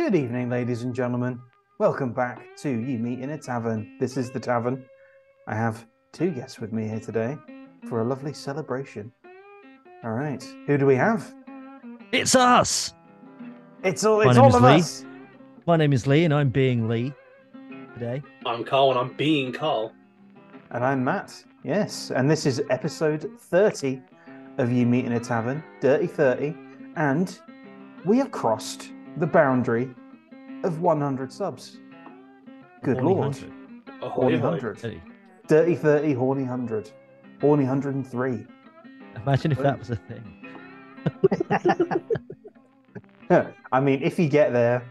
Good evening, ladies and gentlemen. Welcome back to You Meet in a Tavern. This is the tavern. I have two guests with me here today for a lovely celebration. All right, who do we have? It's us. It's all My name is of Lee. us. My name is Lee, and I'm being Lee today. I'm Carl, and I'm being Carl. And I'm Matt. Yes, and this is episode 30 of You Meet in a Tavern, Dirty 30, and we have crossed the boundary of 100 subs. Good Horny lord. 100. Horny 100. Dirty 30, horny 100. Horny 103. Imagine if that was a thing. I mean, if you get there,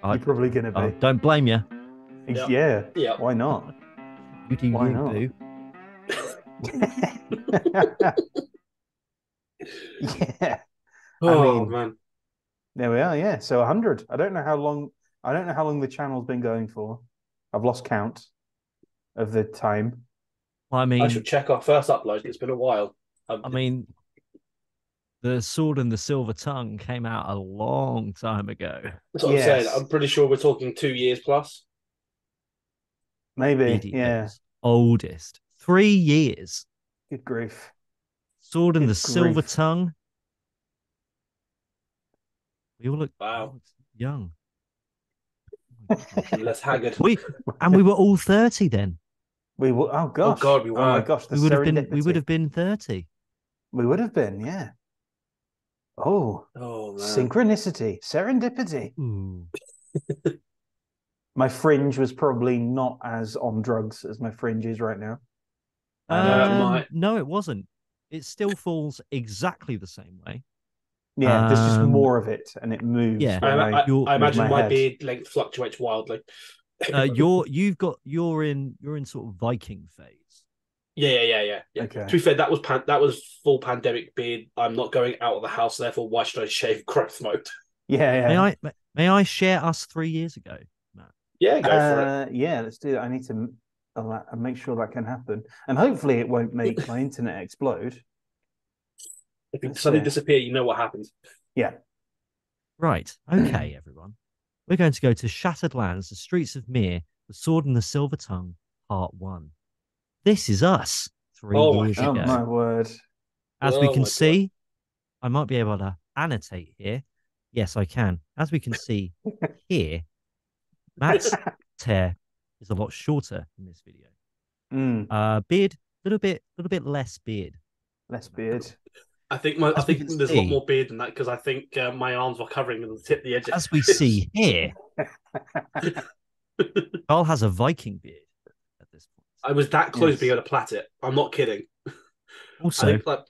I- you're probably going to be. Don't blame you. Yeah. Yeah. Why not? You do Why you, not? boo. Yeah. Oh mean- man. There we are. Yeah. So 100. I don't know how long the channel's been going for. I've lost count of the time. I I mean, should check our first upload. It's been a while. the Sword and the Silver Tongue came out a long time ago. That's what I'm saying. Yes. I'm pretty sure we're talking 2 years plus. Maybe. Videos. Yeah. Oldest. 3 years. Good grief. Sword and Good the Silver grief. Tongue. We all look Wow. young. Less haggard. we were all 30 then. We will. Oh gosh. God, we Oh my were. gosh. The We would have been serendipity. 30. We would have been. Yeah. Oh, Oh man. synchronicity, serendipity. Ooh. My fringe was probably not as on drugs as my fringe is right now. No, it wasn't. It still falls exactly the same way. Yeah, there's just Um, more of it, and it moves. yeah. when I move imagine my my head. beard length fluctuates wildly. You're in sort of Viking phase. Yeah. Okay. To be fair, that was full pandemic beard. I'm not going out of the house, therefore why should I shave growth mode? Yeah. May I share us 3 years ago, Matt? Yeah, go for it. Yeah, let's do that. I need to make sure that can happen, and hopefully it won't make my internet explode. If you suddenly disappear, you know what happens. Yeah. Right. Okay, everyone. We're going to go to Shattered Lands, the Streets of Mir, the Sword and the Silver Tongue, Part 1. This is us 3 Oh my years Oh ago. my word. As we Oh can my see, I might be able to annotate here. Yes, I can. As we can see here, Matt's hair is a lot shorter in this video. Beard, little bit less beard. Less beard. I think As we there's can a lot see- more beard than that because I think my arms were covering the edge. As we see here, Carl has a Viking beard at this point. I was that close Yes. to being able to plait it. I'm not kidding. Also, I think like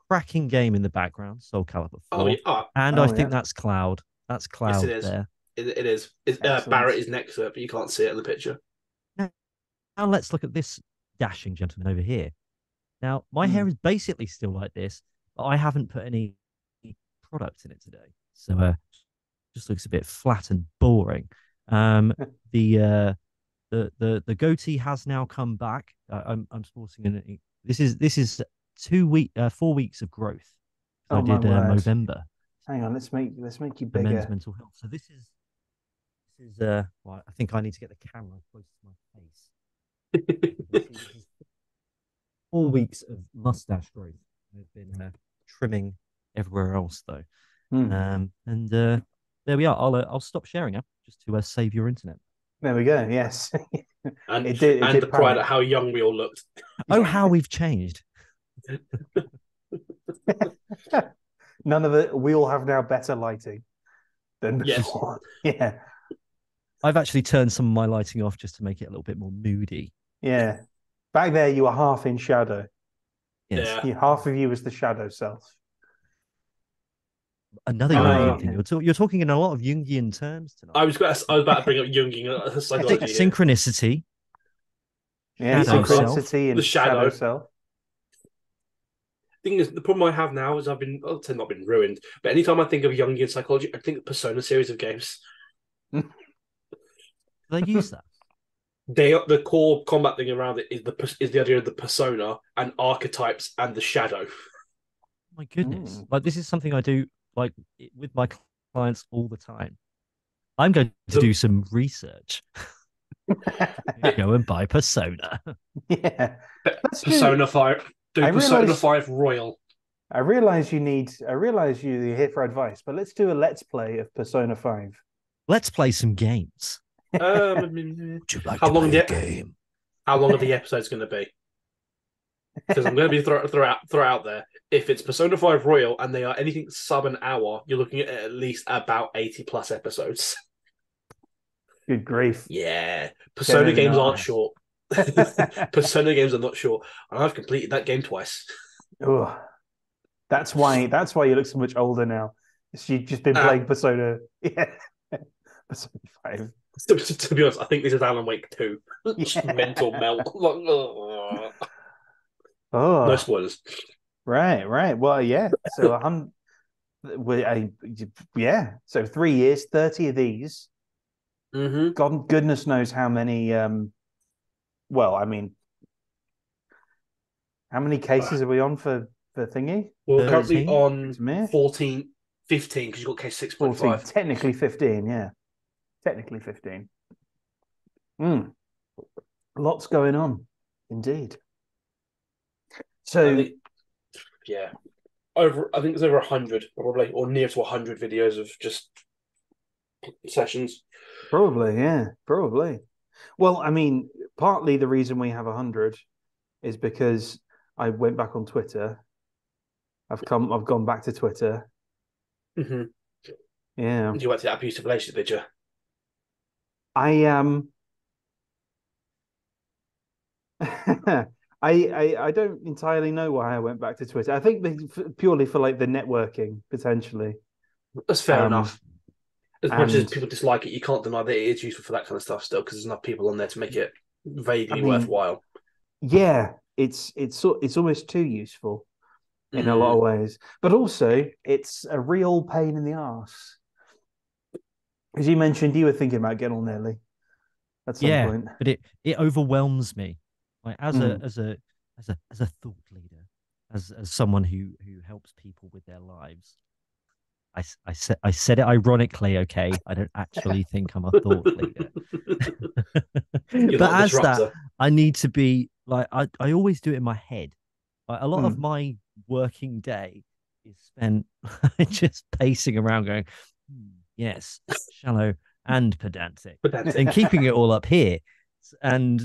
cracking game in the background, Soul Calibur 4. oh yeah, And Oh, I think yeah. that's Cloud. That's Cloud yes it is. there. It is. Excellent. Barrett is next to it, but you can't see it in the picture. Now let's look at this dashing gentleman over here. Now, my hair is basically still like this, but I haven't put any product in it today. So just looks a bit flat and boring. The goatee has now come back. I'm sporting an this is 4 weeks of growth. Oh, I my did word. November. Hang on, let's make you The men's bigger. mental health. So this is well, I think I need to get the camera close to my face. This is 4 weeks of mustache growth. I've been trimming everywhere else though. And there we are. I'll stop sharing now just to save your internet. There we go. Yes. And It did the pride panic. at how young we all looked. Oh, how we've changed. None of it. We all have now better lighting than Yes. before. Yeah. I've actually turned some of my lighting off just to make it a little bit more moody. Yeah. Back there, you were half in shadow. Yes. Yeah. Half of you was the shadow self. Another Oh, Jungian yeah. thing. You're talking in a lot of Jungian terms tonight. I was about to bring up Jungian I think psychology. here. synchronicity. Yeah. Shadow Synchronicity and The shadow. self. Thing is, the problem I have now is I've not been ruined, but anytime I think of Jungian psychology, I think of Persona series of games. Do they use that? The core combat thing around it is the idea of the persona and archetypes and the shadow. My goodness. Like this is something I do like with my clients all the time. I'm going to The- do some research. Go and buy Persona. Yeah. Let's do. Persona 5. Do I Persona realise- 5 Royal. I realize you're here for advice, but let's do a let's play of Persona 5. Let's play some games. Would you like how long the game? How long are the episodes going to be? Because I'm going to be throw out there. If it's Persona 5 Royal and they are anything sub an hour, you're looking at least about 80 plus episodes. Good grief. Yeah, Persona Very games aren't nice. short. Persona games are not short, and I've completed that game twice. Ugh. That's why you look so much older now. You've just been playing Persona. Yeah. Persona 5. To be honest, I think this is Alan Wake 2. Just mental melt. Oh. No spoilers. Right. Well, yeah. So So 3 years, 30 of these. Mm-hmm. God, goodness knows how many. Well, I mean, how many cases are we on for thingy? We're currently 13? on 14, 15 because you got case 6.5. Technically 15. Yeah, technically 15. Lots going on, indeed. So Yeah, I think there's over 100 probably, or near to 100 videos of just sessions. probably. Well, I mean, partly the reason we have 100 is because I went back on Twitter. I've gone back to Twitter. Mm-hmm. Yeah, You went to that abusive relationship, did you? I I don't entirely know why I went back to Twitter. I think purely for like the networking potentially. That's fair enough. As much as and- people dislike it, you can't deny that it is useful for that kind of stuff still, because there's enough people on there to make it vaguely worthwhile. Yeah, it's almost too useful in a lot of ways, but also it's a real pain in the arse. As you mentioned, you were thinking about getting on there, Lee, at some point. But it overwhelms me. Like as Mm. a thought leader, as someone who helps people with their lives. I said it ironically, okay? I don't actually think I'm a thought leader. But as that, I need to be like I always do it in my head. Like, a lot of my working day is spent just pacing around going, yes, shallow and pedantic, and keeping it all up here. And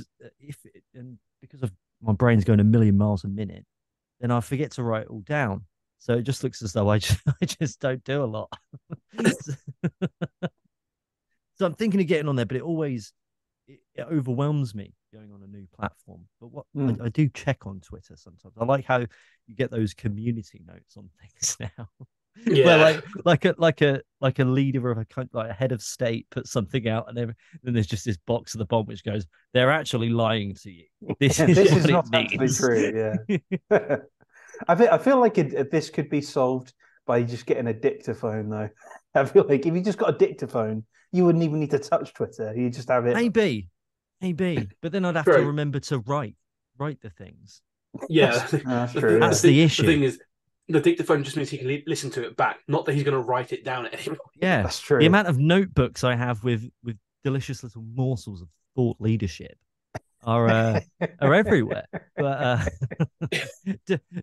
because of my brain's going a million miles a minute, then I forget to write it all down. So it just looks as though I just don't do a lot. So I'm thinking of getting on there, but it overwhelms me going on a new platform. But I do check on Twitter sometimes. I like how you get those community notes on things now. Yeah, where like a leader of a country, like a head of state, puts something out, and then there's just this box at the bottom which goes, "They're actually lying to you. This is not what it means." true. Yeah. I feel like this could be solved by just getting a dictaphone, though. I feel like if you just got a dictaphone, you wouldn't even need to touch Twitter. You just have it. Maybe, but then I'd have to remember to write the things. Yeah, that's true. That's the issue. The thing is, the dictaphone just means he can listen to it back, not that he's going to write it down at any point. Yeah, that's true. The amount of notebooks I have with delicious little morsels of thought leadership are everywhere. But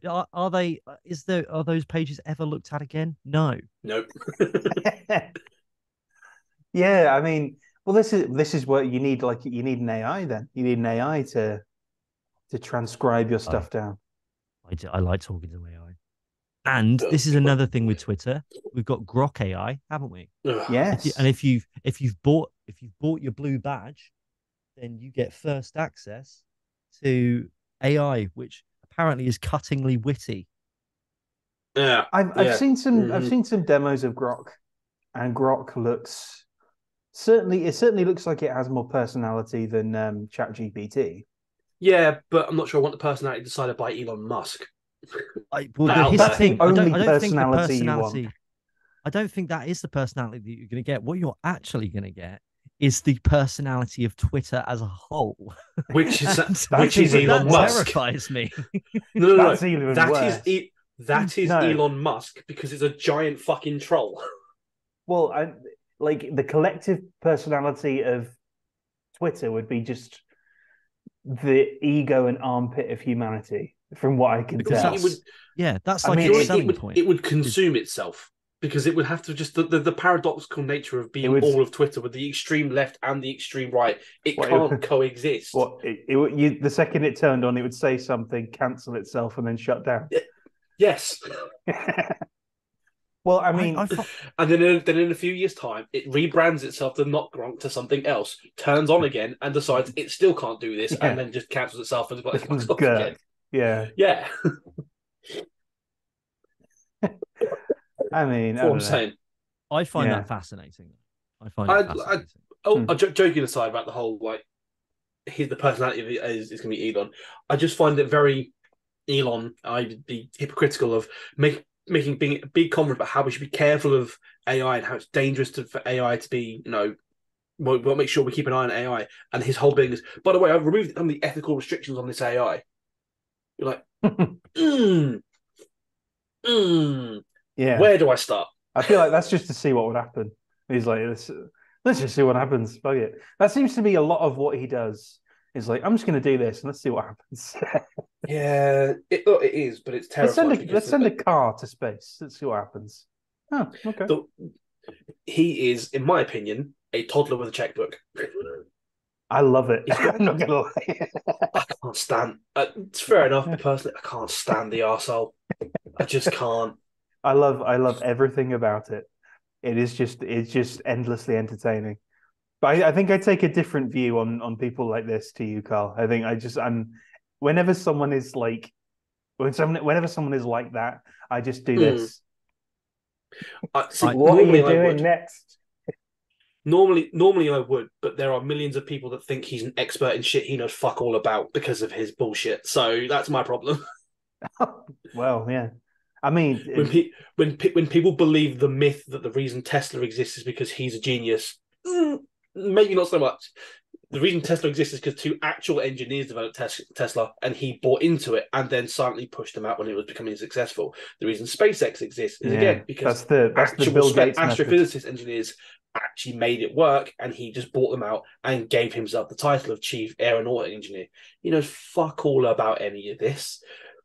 are they? Are those pages ever looked at again? No. Nope. Yeah, I mean, well, this is what you need. Like, you need an AI. Then you need an AI to transcribe your stuff down. I like talking to AI. And this is another thing with Twitter. We've got Grok AI, haven't we? Yes. And if you've bought your blue badge, then you get first access to AI, which apparently is cuttingly witty. Yeah, I've seen some demos of Grok, and Grok certainly looks like it has more personality than ChatGPT. Yeah, but I'm not sure I want the personality decided by Elon Musk. Here's the thing. I don't think the personality. I don't think that is the personality that you're going to get. What you're actually going to get is the personality of Twitter as a whole, which is Elon Musk. Terrifies me. No. That is Elon Musk because it's a giant fucking troll. Well, like the collective personality of Twitter would be just the ego and armpit of humanity, from what I can Because tell. that's I like mean, its it- selling would point. it would consume itself because it would have to just the paradoxical nature of being all of Twitter with the extreme left and the extreme right. It can't coexist. The second it turned on, it would say something, cancel itself, and then shut down. Yes. Well, I mean, and then in a few years' time, it rebrands itself to not Gronk to something else, turns on again, and decides it still can't do this, and then just cancels itself and like fucks off again. Yeah. I mean, that's what I'm saying. I find that fascinating. I find it fascinating. Joking aside about the whole the personality is going to be Elon. I just find it very Elon. I'd be hypocritical of being a big comment about how we should be careful of AI and how it's dangerous for AI to be, we'll make sure we keep an eye on AI. And his whole thing is, by the way, I've removed some of the ethical restrictions on this AI. You're like, yeah. Where do I start? I feel like that's just to see what would happen. He's like, let's just see what happens. Fuck it. That seems to be a lot of what he does. He's like, I'm just going to do this and let's see what happens. Yeah, it is, but it's terrifying. Let's send a car to space. Let's see what happens. Oh, okay. He is, in my opinion, a toddler with a checkbook. I love it. I'm not going to lie. I can't stand. It's fair enough, personally. I can't stand the arsehole. I just can't. I love everything about it. It's just endlessly entertaining. But I think I take a different view on people like this to you, Carl. I think whenever someone is like that, I just do this. What are you doing next? Normally I would, but there are millions of people that think he's an expert in shit he knows fuck all about because of his bullshit. So that's my problem. Well, yeah. I mean, when people believe the myth that the reason Tesla exists is because he's a genius, maybe not so much. The reason Tesla exists is because two actual engineers developed Tesla, and he bought into it and then silently pushed them out when it was becoming successful. The reason SpaceX exists is again because that's the Bill Gates astrophysicist engineers actually made it work, and he just bought them out and gave himself the title of chief aeronautic engineer. He knows fuck all about any of this.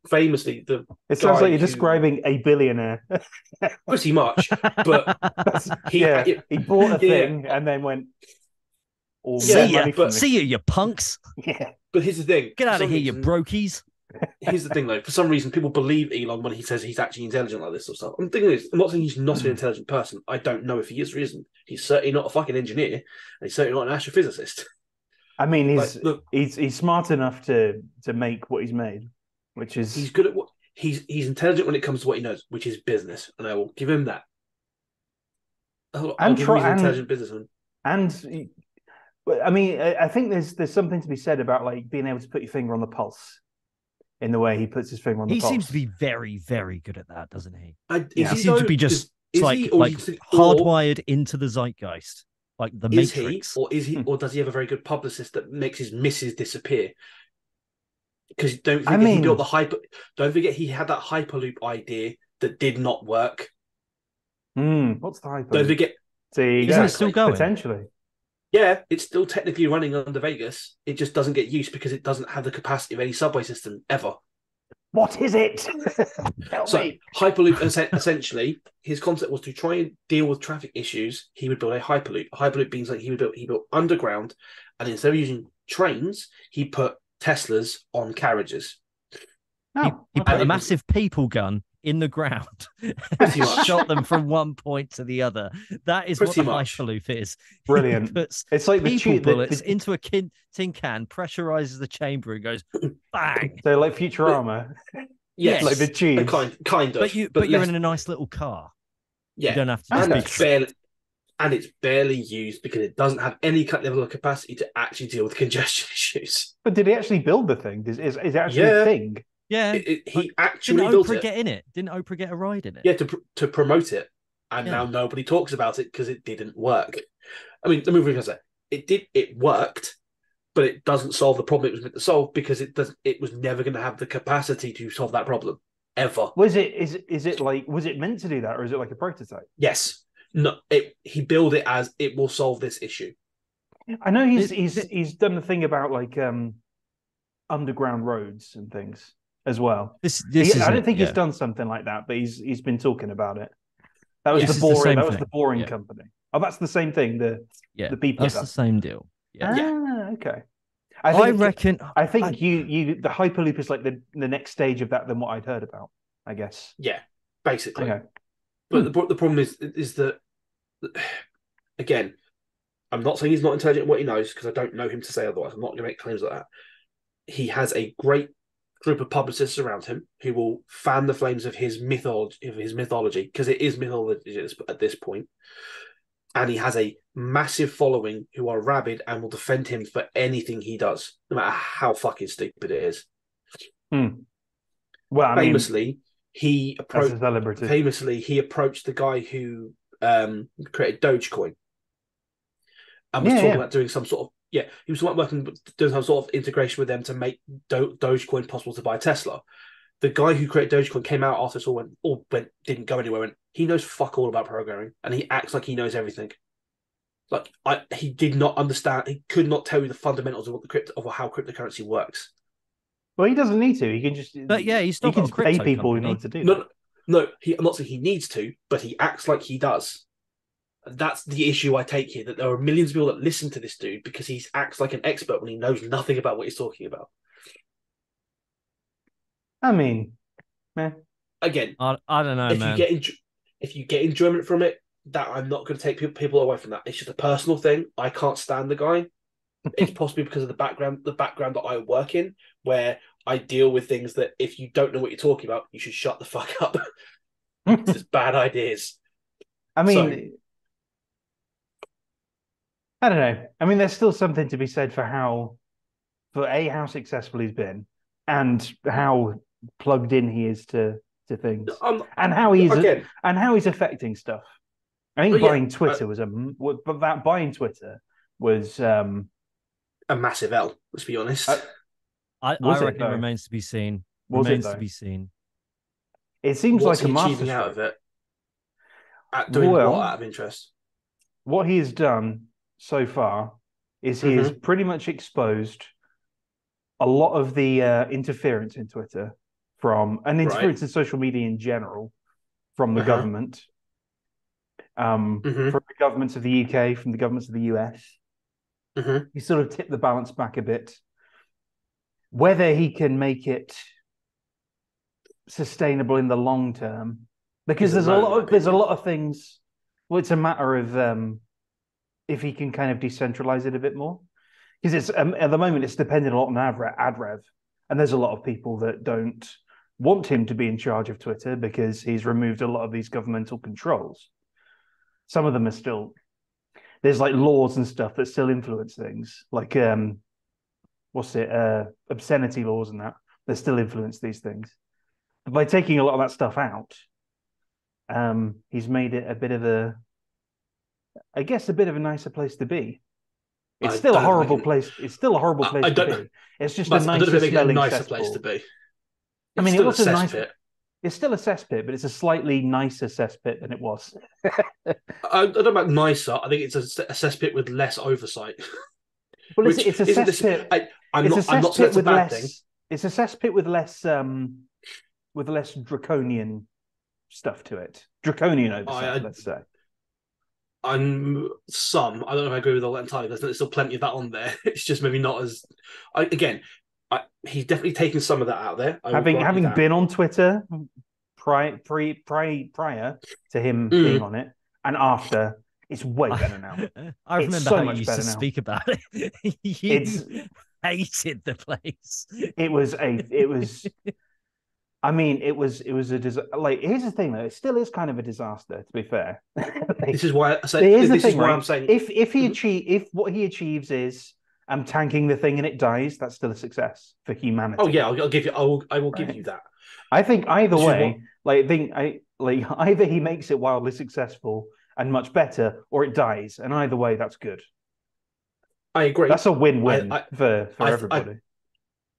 Famously, it sounds like you're describing a billionaire. Pretty much, but he bought a thing and then went. See ya, you punks. Yeah, but here's the thing: get out of here, you brokies. Here's the thing, though. For some reason, people believe Elon when he says he's actually intelligent like this sort of stuff. I'm not saying he's not an intelligent person. I don't know if he is or isn't. He's certainly not a fucking engineer, and he's certainly not an astrophysicist. I mean, he's smart enough to make what he's made. Which is he's good at what he's intelligent when it comes to what he knows, which is business, and I will give him that. I'll give him he's an intelligent businessman. And I mean, I think there's something to be said about like being able to put your finger on the pulse in the way he puts his finger on the pulse. He seems to be very, very good at that, doesn't he? He seems to be just hardwired into the zeitgeist, like the Matrix. Or does he have a very good publicist that makes his misses disappear? Because don't forget he built the hyper. Don't forget he had that hyperloop idea that did not work. What's the hyperloop? Don't forget. Isn't it still going? Potentially. Yeah, it's still technically running under Vegas. It just doesn't get used because it doesn't have the capacity of any subway system ever. What is it? Hyperloop, essentially, his concept was to try and deal with traffic issues. He would build a hyperloop. A hyperloop means like he built underground, and instead of using trains, he put Teslas on carriages. He put a massive people gun in the ground and shot them from one point to the other. That is what the hyperloop is. Brilliant. It's like the bullets into a tin can, pressurizes the chamber, and goes bang. So like Futurama. Yes, like the cheese. Kind of. But you're in a nice little car. Yeah, you don't have to. And it's barely used because it doesn't have any level of capacity to actually deal with congestion issues. But did he actually build the thing? Is it actually a thing? Yeah, he actually built it. Didn't Oprah get in it? Didn't Oprah get a ride in it? Yeah, to promote it, and now nobody talks about it because it didn't work. I mean, let me rephrase that. It worked, but it doesn't solve the problem it was meant to solve because it was never going to have the capacity to solve that problem ever. Was it meant to do that, or is it like a prototype? Yes. No, he billed it as it will solve this issue. I know he's done the thing about like underground roads and things as well. This is I don't it. think he's Yeah. done something like that, but he's been talking about it. That was Yeah. the This is the boring. same That was the thing. boring Yeah. company. Oh, that's the same thing. Yeah. The people That's the stuff. same deal. Yeah. Yeah. Okay. I reckon. I think you the Hyperloop is like the next stage of that than what I'd heard about. I guess. Yeah, basically. Okay. But the problem is that, again, I'm not saying he's not intelligent in what he knows, because I don't know him to say otherwise. I'm not going to make claims like that. He has a great group of publicists around him who will fan the flames of his mythology, because it is mythology at this point. And he has a massive following who are rabid and will defend him for anything he does, no matter how fucking stupid it is. Well, I mean, Famously, he as a celebrity. approached the guy who created Dogecoin and was talking about doing some sort of he was doing some sort of integration with them to make Dogecoin possible to buy Tesla. The guy who created Dogecoin came out after this all didn't go anywhere, and he knows fuck all about programming, and he acts like he knows everything. Like he did not understand. He could not tell you the fundamentals of how cryptocurrency works. Well, he doesn't need to. He can just. But yeah, he's still he can got a pay crypto people in company. order to do that. No, I'm not saying he needs to, but he acts like he does. That's the issue I take here. That there are millions of people that listen to this dude because he acts like an expert when he knows nothing about what he's talking about. I mean, again, I don't know, man. If you get enjoyment from it, that I'm not going to take people away from that. It's just a personal thing. I can't stand the guy. It's possibly because of the background that I work in, where I deal with things that if you don't know what you're talking about, you should shut the fuck up. It's just bad ideas. I mean, I don't know. I mean, there's still something to be said for how successful he's been, and how plugged in he is to things, and how he's affecting stuff. I think buying Twitter was a massive L. Let's be honest. I reckon it remains to be seen. To be seen. It seems What's like a masterstroke. Achieving out of it? Doing what out of interest? What he has done so far is he has pretty much exposed a lot of the interference in Twitter interference in social media in general from the government, from the governments of the UK, from the governments of the US. He sort of tipped the balance back a bit. Whether he can make it sustainable in the long term, because there's a lot of things. Well, it's a matter of if he can kind of decentralize it a bit more, because it's at the moment it's dependent a lot on ad rev, and there's a lot of people that don't want him to be in charge of Twitter because he's removed a lot of these governmental controls. Some of them are still there's like laws and stuff that still influence things, like obscenity laws and that still influence these things. But by taking a lot of that stuff out, he's made it a bit of a nicer place to be. It's still a horrible place. It's still a horrible place to be. It's just a nicer smelling place to be. I mean, it was a nice pit. It's still a cesspit, but it's a slightly nicer cesspit than it was. I don't know about nicer. I think it's a cesspit with less oversight. Well, it's a cesspit. I'm not saying it's a bad thing. It's a cesspit with less draconian stuff to it. Draconian oversight, let's say. I don't know if I agree with all that entirely. There's still plenty of that on there. It's just maybe not as. He's definitely taken some of that out there. Having been on Twitter prior to him being on it, and after, it's way better now. I remember how you used to speak about it. You hated the place. It was. I mean, it was a disaster. Like, here's the thing, though. It still is kind of a disaster, to be fair. This is why I say. This is why I'm saying. If what he achieves is tanking the thing and it dies, that's still a success for humanity. Oh yeah, I'll give you. I will give you that. I think either way, either he makes it wildly successful and much better, or it dies, and either way, that's good. I agree. That's a win-win for everybody.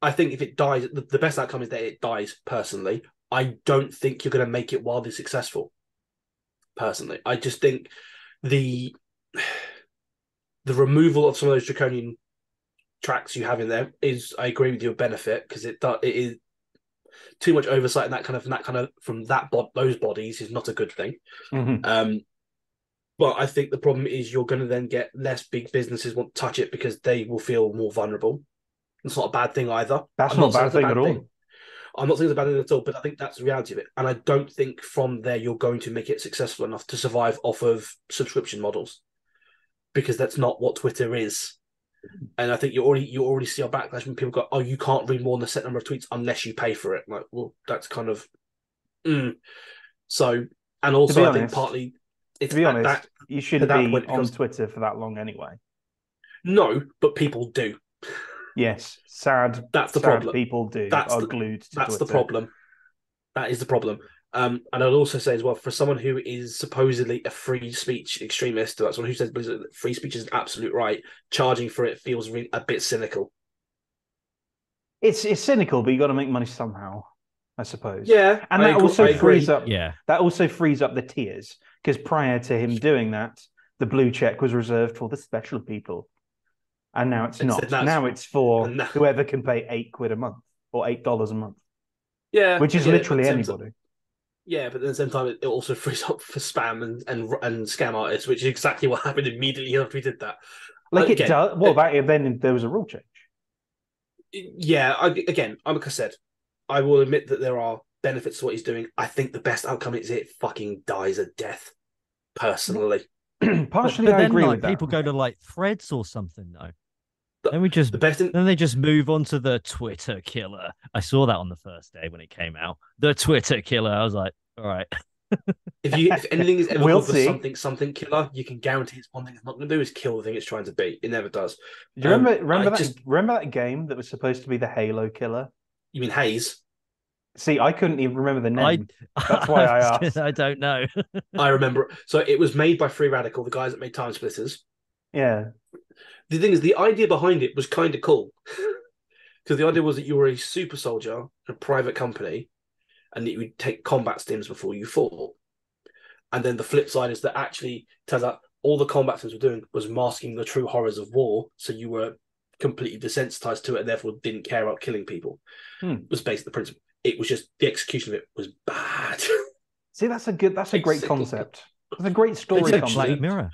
I think if it dies, the best outcome is that it dies, personally. I don't think you're going to make it wildly successful. personally. I just think the removal of some of those draconian tracks you have in there is, I agree with you, a benefit, because it is too much oversight and that kind of from those bodies is not a good thing. Mm-hmm. But I think the problem is you're going to then get less big businesses want to touch it because they will feel more vulnerable. It's not a bad thing either. That's not a bad thing at all. I'm not saying it's a bad thing at all, but I think that's the reality of it. And I don't think from there you're going to make it successful enough to survive off of subscription models, because that's not what Twitter is. And I think you already see a backlash when people go, "Oh, you can't read more than a set number of tweets unless you pay for it." Like, well, that's kind of so. And also, I think partly it's, to be honest, you shouldn't be on Twitter for that long anyway. No, but people do. Yes, sad. That's the sad problem. People are glued to that's Twitter. The problem. That is the problem. And I'd also say as well, for someone who is supposedly a free speech extremist, that's someone who says free speech is an absolute right, charging for it feels a bit cynical. It's cynical, but you got to make money somehow, I suppose. Yeah, and that also frees up. Yeah, that also frees up the tiers, because prior to him doing that, the blue check was reserved for the special people, and now it's not. Now it's for whoever can pay £8 a month or $8 a month. Yeah, which is literally anybody. Yeah, but at the same time, it also frees up for spam and scam artists, which is exactly what happened immediately after we did that. Like it does. Well, then there was a rule change. Yeah, like I said, I will admit that there are benefits to what he's doing. I think the best outcome is it fucking dies a death, personally. Partially, but I agree with that. People go to like Threads or something, though. Then they just move on to the Twitter killer. I saw that on the first day when it came out. The Twitter killer. I was like, all right. If anything is ever called the something killer, you can guarantee it's one thing it's not going to do is kill the thing it's trying to beat. It never does. Do you remember that game that was supposed to be the Halo killer? You mean Haze? See, I couldn't even remember the name. That's why I asked. I don't know. I remember. So it was made by Free Radical, the guys that made Time Splitters. Yeah. The thing is, the idea behind it was kind of cool. Because the idea was that you were a super soldier, a private company, and that you would take combat stims before you fought. And then the flip side is that actually turns out all the combat stims were doing was masking the true horrors of war. So you were completely desensitized to it and therefore didn't care about killing people. It was basically the principle. It was just the execution of it was bad. See, that's a great concept. It's a great story concept. Black Mirror.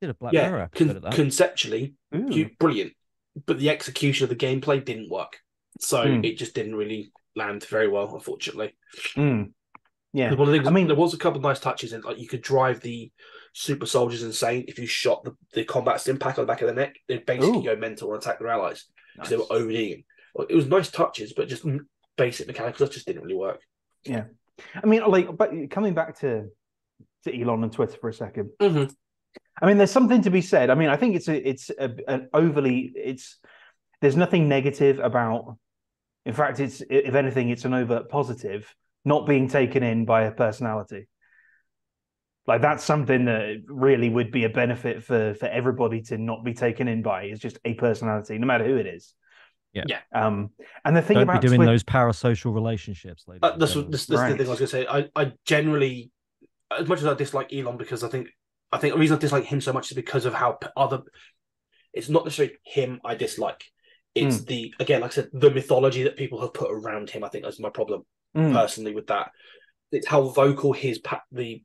Did a Black Mirror episode of that. Conceptually, brilliant. But the execution of the gameplay didn't work. So it just didn't really land very well, unfortunately. Yeah. One of the things, there was a couple of nice touches in, like you could drive the super soldiers insane if you shot the combat stim pack on the back of the neck. They'd basically go mental and attack their allies because they were ODing. It was nice touches, but just basic mechanics that just didn't really work. Yeah. But coming back to Elon and Twitter for a second. There's something to be said. I think there's nothing negative about. In fact, if anything, it's an overt positive. Not being taken in by a personality. Like that's something that really would be a benefit for everybody to not be taken in by is just a personality, no matter who it is. Yeah. And the thing Don't about be doing those parasocial relationships, ladies. That's the thing I was going to say. I generally, as much as I dislike Elon, because I think the reason I dislike him so much is because of how it's not necessarily him I dislike. It's like I said, the mythology that people have put around him. I think that's my problem personally with that. It's how vocal the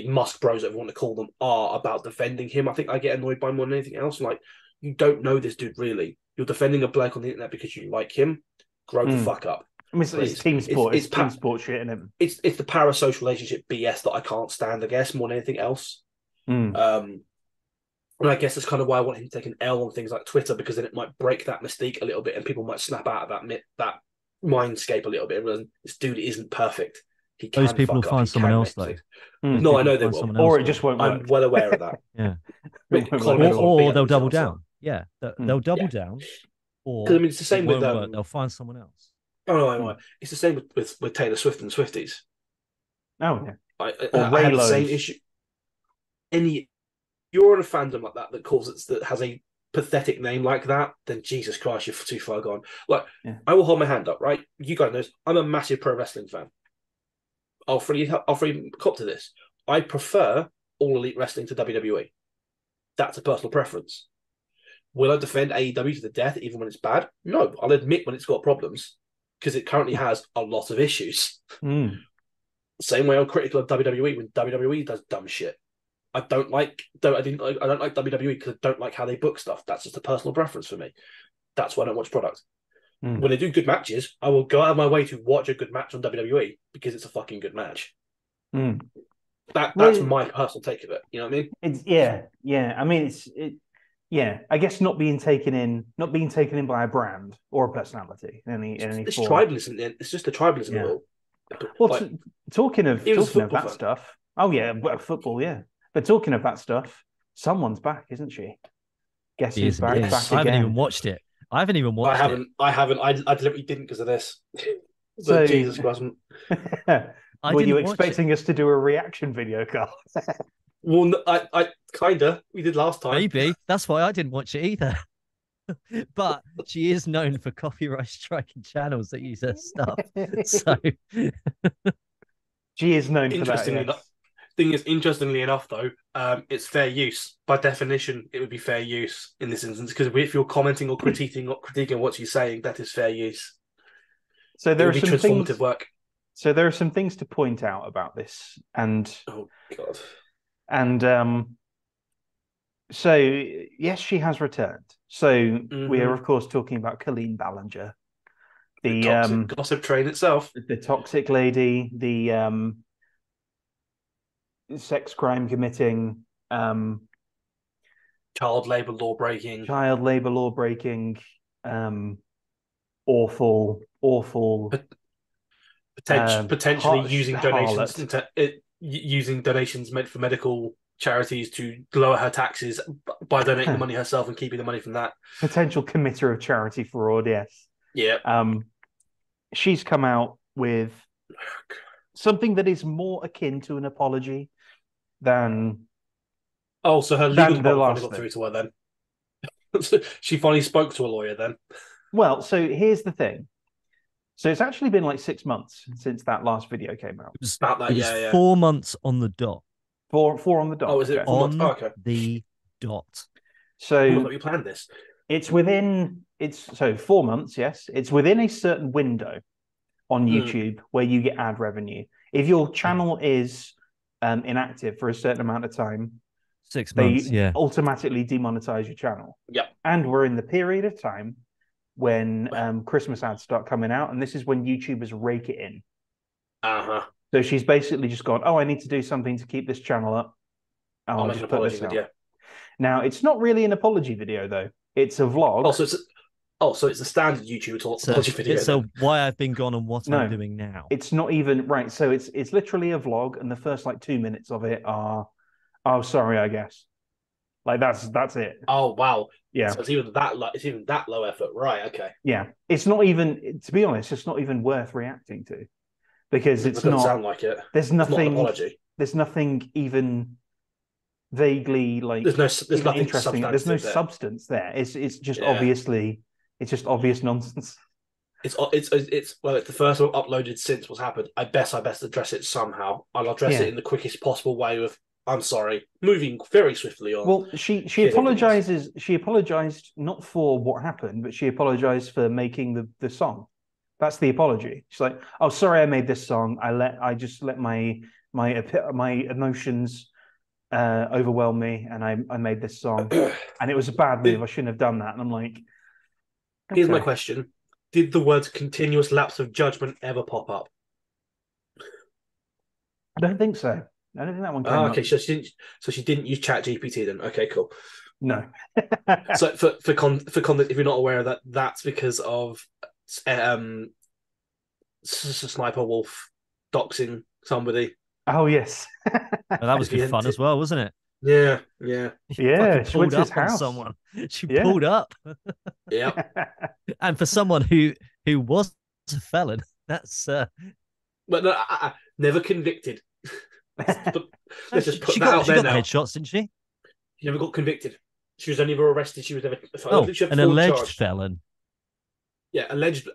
Musk bros, whatever you want to call them, are about defending him. I think I get annoyed by more than anything else. Like, you don't know this dude really. You're defending a bloke on the internet because you like him. Grow the fuck up. It's team sport. It's team sport shit, isn't it? It's the parasocial relationship BS that I can't stand, I guess, more than anything else. And I guess that's kind of why I want him to take an L on things like Twitter, because then it might break that mystique a little bit and people might snap out of that mindscape a little bit. This dude isn't perfect. Those people will find someone else, though. No, I know they will. Or it just won't work. I'm well aware of that. Yeah. Or they'll double down. Yeah. They'll double down. Or it's the same with they'll find someone else. Oh, no. It's the same with Taylor Swift and Swifties. Oh, yeah. I have the same issue. You're in a fandom like that has a pathetic name like that, then Jesus Christ, you're too far gone. Like, I will hold my hand up, right? You guys know I'm a massive pro wrestling fan. I'll free cop to this. I prefer All Elite Wrestling to WWE. That's a personal preference. Will I defend AEW to the death even when it's bad? No, I'll admit when it's got problems because it currently has a lot of issues. Same way I'm critical of WWE when WWE does dumb shit. I don't like WWE because I don't like how they book stuff. That's just a personal preference for me. That's why I don't watch product. When they do good matches, I will go out of my way to watch a good match on WWE because it's a fucking good match. That's my personal take of it. You know what I mean? It's yeah. I mean, I guess not being taken in by a brand or a personality in any It's form. tribalism. It's just the tribalism of it all. Well, Like, talking of that fan. stuff. Oh yeah, football. Yeah, but talking of that stuff, someone's back, isn't she? Guess who's back? Yes. Back again. I haven't even watched it. I I deliberately didn't because of this. So Jesus Christ. Were you expecting us to do a reaction video, Carl? Well, I kinda. We did last time. Maybe that's why I didn't watch it either. But she is known for copyright striking channels that use her stuff. So she is known for that. Yes. Thing is, interestingly enough, though, it's fair use. By definition, it would be fair use in this instance because if you're commenting or critiquing what she's saying, that is fair use. So there are some transformative work. So there are some things to point out about this, and oh god, and so yes, she has returned. So we are of course talking about Colleen Ballinger, the toxic gossip train itself, the toxic lady, the sex crime committing, child labor law breaking, awful. Potentially using donations meant for medical charities to lower her taxes by donating the money herself and keeping the money from that. Potential committer of charity fraud, yes. Yeah. She's come out with something that is more akin to an apology than. Oh, so her legal department finally got through to her then. She finally spoke to a lawyer then. Well, so here's the thing. So it's actually been like 6 months since that last video came out. It was 4 months on the dot. Four on the dot. Oh, is it 4 months? Oh, okay. The dot. So we planned this. It's 4 months, yes. It's within a certain window on YouTube where you get ad revenue. If your channel is inactive for a certain amount of time, 6 months, they automatically demonetize your channel. Yeah. And we're in the period of time when Christmas ads start coming out, and this is when YouTubers rake it in. So she's basically just gone, I need to do something to keep this channel up. I'll just put this out. Now, it's not really an apology video, though. It's a vlog. So it's a standard YouTube apology video. So why I've been gone and what I'm doing now. It's not even, right, so it's literally a vlog, and the first, 2 minutes of it are, oh, sorry, I guess. That's it. Oh, wow. Yeah. So it's even that low effort. Right, okay. Yeah. It's not even, to be honest, it's not even worth reacting to. Because it doesn't sound like it. There's nothing. It's not an apology. There's nothing even vaguely There's nothing interesting. There's no substance there. It's just obviously obvious nonsense. It's the first one uploaded since what's happened. I best address it somehow. I'll address it in the quickest possible way with I'm sorry, moving very swiftly on. Well, she apologizes. She apologized not for what happened, but she apologized for making the song. That's the apology. She's like, "Oh, sorry, I made this song. I just let my emotions overwhelm me, and I made this song, and it was a bad move. I shouldn't have done that." And I'm like, Here's my question: did the words "continuous lapse of judgment" ever pop up? I don't think so. I don't think that one came up. Okay, so she didn't use ChatGPT then. Okay, cool. No. So for context, if you're not aware of that, that's because of Sniper Wolf doxing somebody. Oh yes. That was good fun as well, wasn't it? Yeah. She went to his house. Someone. She pulled up. Yeah. And for someone who was a felon, that's but no, never convicted. Let's just put she that out there now. Got the headshots, didn't she? She never got convicted. She was only ever arrested. She was never an alleged felon. Yeah, alleged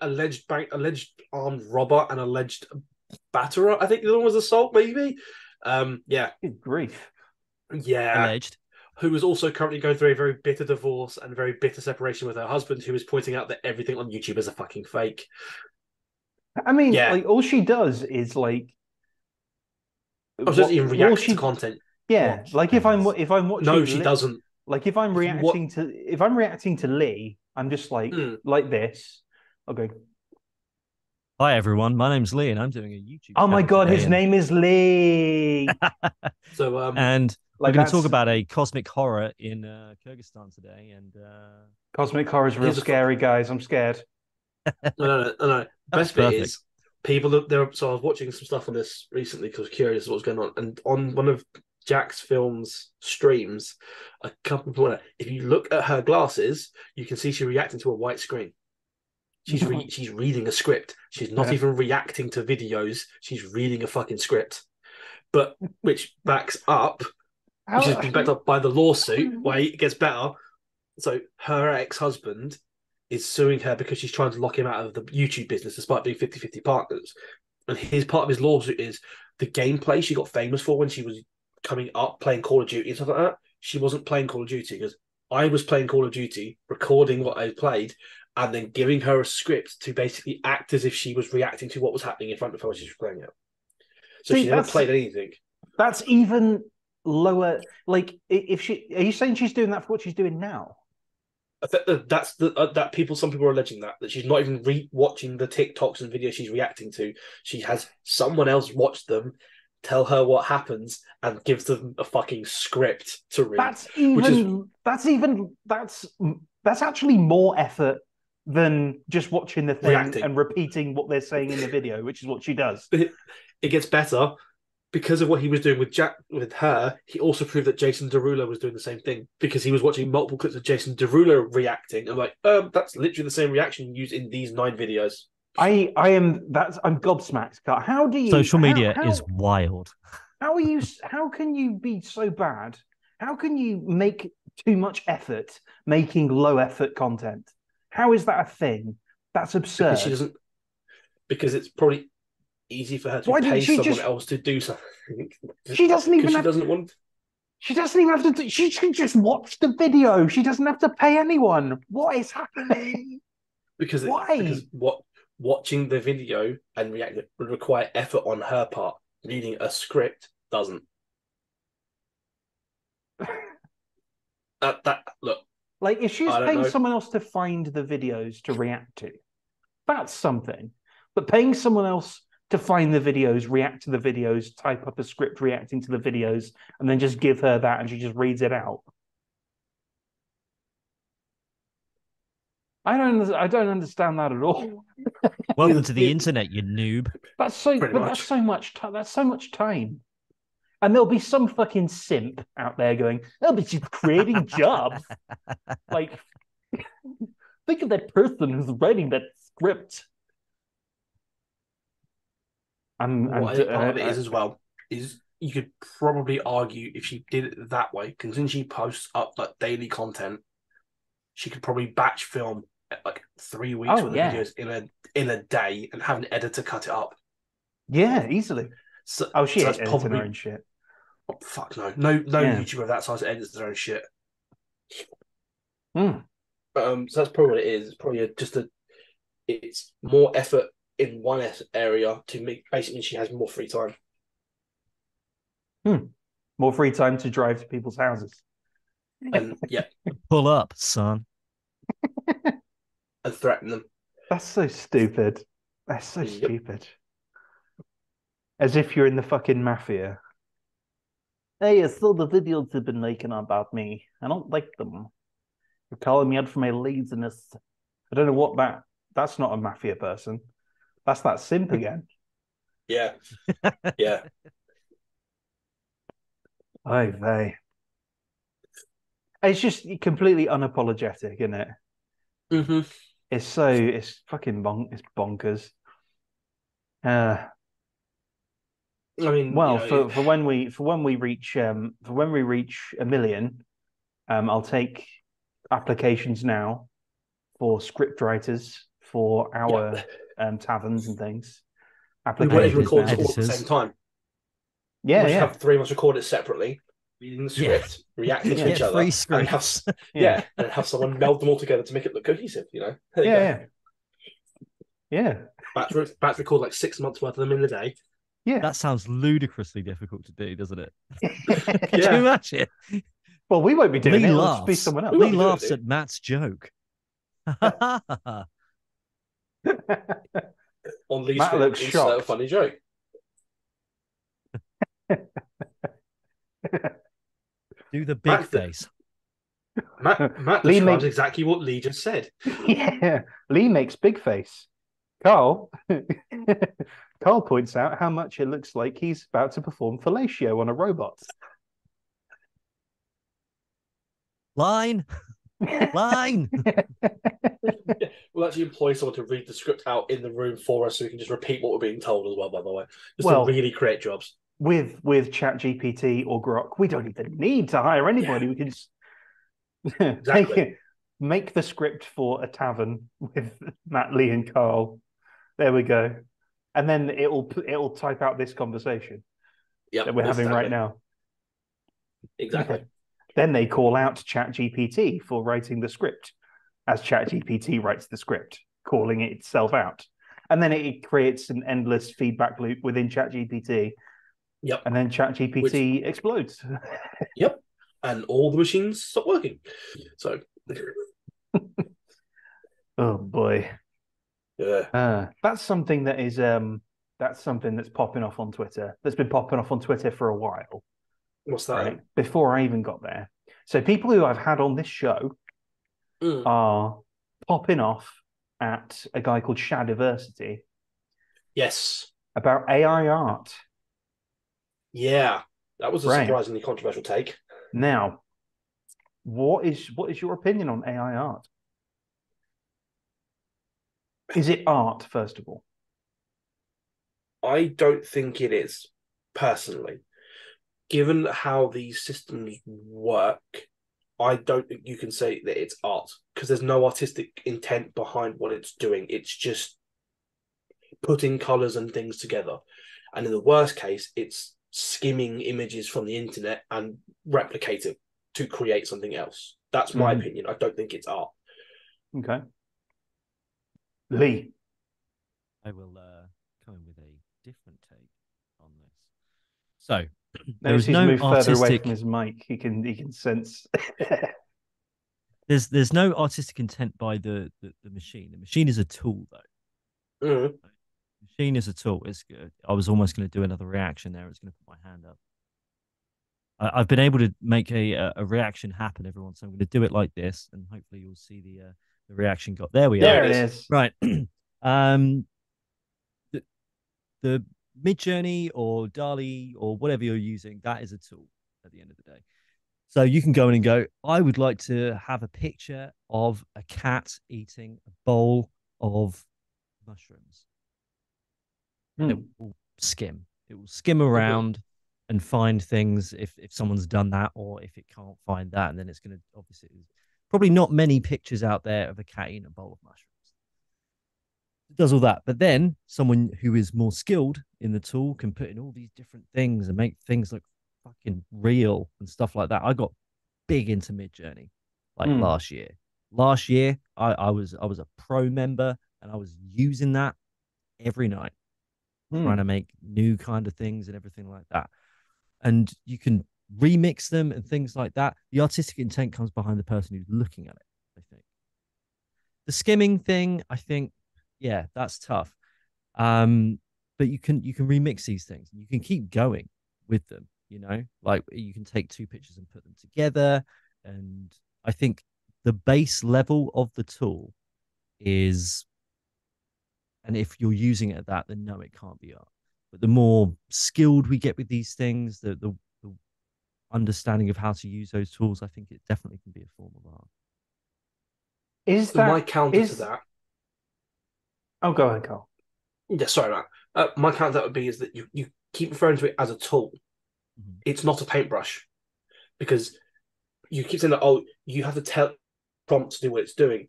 armed robber and alleged batterer. I think the other one was assault, maybe. Yeah, Good grief. yeah. Alleged. Who is also currently going through a very bitter divorce and a very bitter separation with her husband, who is pointing out that everything on YouTube is a fucking fake. I mean, Yeah. like all she does is like Oh, she doesn't even all react to she content. yeah, Watch like things. if I'm No, watching she doesn't. like if I'm If you what? reacting to Lee, I'm just Mm. like this. Okay. Hi everyone, my name's Lee and I'm doing a YouTube Oh my channel god, today his name is Lee. So and we're Like going to talk that's about a cosmic horror in Kyrgyzstan today and Cosmic Horror is real here's a scary, guys. I'm scared. no. that's Best bit perfect. is people that there. So I was watching some stuff on this recently because I was curious what was going on, and on one of Jack's films streams, a couple of people. If you look at her glasses, you can see she's reacting to a white screen. She's reading a script. She's not even reacting to videos. She's reading a fucking script. But which backs up, which has been backed up by the lawsuit. Where it gets better. So her ex-husband is suing her because she's trying to lock him out of the YouTube business despite being 50-50 partners. And his part of his lawsuit is the gameplay she got famous for when she was coming up playing Call of Duty and stuff like that. She wasn't playing Call of Duty because I was playing Call of Duty, recording what I played, and then giving her a script to basically act as if she was reacting to what was happening in front of her when she was playing it. So she never played anything. That's even lower. Like, if she, are you saying she's doing that for what she's doing now? That's that people. Some people are alleging that she's not even watching the TikToks and videos she's reacting to. She has someone else watch them, tell her what happens, and gives them a fucking script to read. That's actually more effort than just watching the thing reacting and repeating what they're saying in the video, which is what she does. It gets better. Because of what he was doing with her, he also proved that Jason Derulo was doing the same thing because he was watching multiple clips of Jason Derulo reacting. I'm like, that's literally the same reaction used in these 9 videos. I'm gobsmacked. How do you Social media is wild. How can you be so bad? How can you make too much effort making low effort content? How is that a thing? That's absurd. Because she doesn't. Because it's probably easy for her to pay someone else to do something. She doesn't even have to. She can just watch the video. She doesn't have to pay anyone. What is happening? Because watching the video and reacting would require effort on her part. Reading a script doesn't. Look. Like if she's paying someone else to find the videos to react to, that's something. But paying someone else to find the videos, react to the videos, type up a script reacting to the videos, and then just give her that and she just reads it out. I don't understand that at all. Welcome to the internet, you noob. That's so much time. And there'll be some fucking simp out there going, "Oh, but she's creating jobs." Like, think of that person who's writing that script. What part of it is as well is you could probably argue if she did it that way, because since she posts up like daily content, she could probably batch film like 3 weeks worth of videos in a day and have an editor cut it up. Yeah, easily. So she that's editing her own shit. Oh, fuck no. No YouTuber of that size edits their own shit. So that's probably what it is. It's probably it's more effort in one area to make basically she has more free time. More free time to drive to people's houses. And yeah. Pull up, son. And threaten them. That's so stupid. That's so stupid. As if you're in the fucking mafia. Hey, I saw the videos you've been making about me. I don't like them. You're calling me out for my laziness. I don't know what that's not a mafia person. That's that simp again. Yeah. Yeah. Oy vey. It's just completely unapologetic, isn't it? Mm-hmm. It's fucking it's bonkers. I mean, well, for when we reach 1 million, I'll take applications now for script writers for our taverns and things. Applications all at the same time. Yeah, We should yeah. have three of us record it separately, reading the script, reacting to Get each other, three and have scripts. and have someone meld them all together to make it look cohesive. There you go. Yeah, yeah. Batch record like 6 months worth of them in a day. Yeah. That sounds ludicrously difficult to do, doesn't it? Yeah. Could you imagine? Well, we won't be doing Lee it. It'll just be laughs. someone else. We Lee won't be doing laughs it, at Matt's joke. On Lee's Matt screen, looks insert a shocked. funny joke. Do the big Matt- face. Matt Lee describes make- exactly what Lee just said. Yeah. Lee makes big face. Carl Carl points out how much it looks like he's about to perform fellatio on a robot. Line. Line. We'll actually employ someone to read the script out in the room for us so we can just repeat what we're being told as well, by the way. Just Well, to really create jobs. With ChatGPT or Grok, we don't even need to hire anybody. We can just Exactly. make the script for A Tavern with Matt, Lee, and Carl. There we go. And then it'll type out this conversation Yeah, that we're having right now. Exactly. Okay. Then they call out ChatGPT for writing the script, as ChatGPT writes the script, calling it itself out. And then it creates an endless feedback loop within ChatGPT. Yep. And then ChatGPT explodes. Yep. And all the machines stop working. So. Oh boy. Yeah. That's something that is that's something that's popping off on Twitter. That's been popping off on Twitter for a while. What's that? Right? Before I even got there. So people who I've had on this show are popping off at a guy called Shadiversity. Yes. About AI art. Yeah. That was a surprisingly controversial take. Now, what is your opinion on AI art? Is it art, first of all? I don't think it is, personally. Given how these systems work, I don't think you can say that it's art because there's no artistic intent behind what it's doing. It's just putting colors and things together. And in the worst case, it's skimming images from the internet and replicating to create something else. That's my opinion. I don't think it's art. Okay. Lee. I will come in with a different take on this. So there is no further away from his mic. He can sense. There's no artistic intent by the machine. The machine is a tool, though. Mm. The machine is a tool. It's good. I was almost going to do another reaction there. I was going to put my hand up. I've been able to make a reaction happen, everyone. So I'm going to do it like this, and hopefully you'll see the reaction got. There we are. There it is. Right. The Midjourney or DALL-E or whatever you're using, that is a tool at the end of the day. So you can go in and go, I would like to have a picture of a cat eating a bowl of mushrooms. And it will skim. It will skim around and find things if someone's done that or if it can't find that. And then it's going to, obviously, probably not many pictures out there of a cat eating a bowl of mushrooms. It does all that. But then someone who is more skilled in the tool can put in all these different things and make things look fucking real and stuff like that. I got big into Midjourney last year. Last year, I was a pro member and I was using that every night, trying to make new kind of things and everything like that. And you can remix them and things like that. The artistic intent comes behind the person who's looking at it, I think. The skimming thing, I think, yeah, that's tough. But you can remix these things. You can keep going with them, you know? Like you can take two pictures and put them together. And I think the base level of the tool is, and if you're using it at that, then no, it can't be art. But the more skilled we get with these things, the understanding of how to use those tools, I think it definitely can be a form of art. Is that my counter to that? Oh, go ahead, Carl. Yeah, sorry, Matt. My counter to that would be is that you keep referring to it as a tool. Mm-hmm. It's not a paintbrush because you keep saying that, oh, you have to tell prompt to do what it's doing,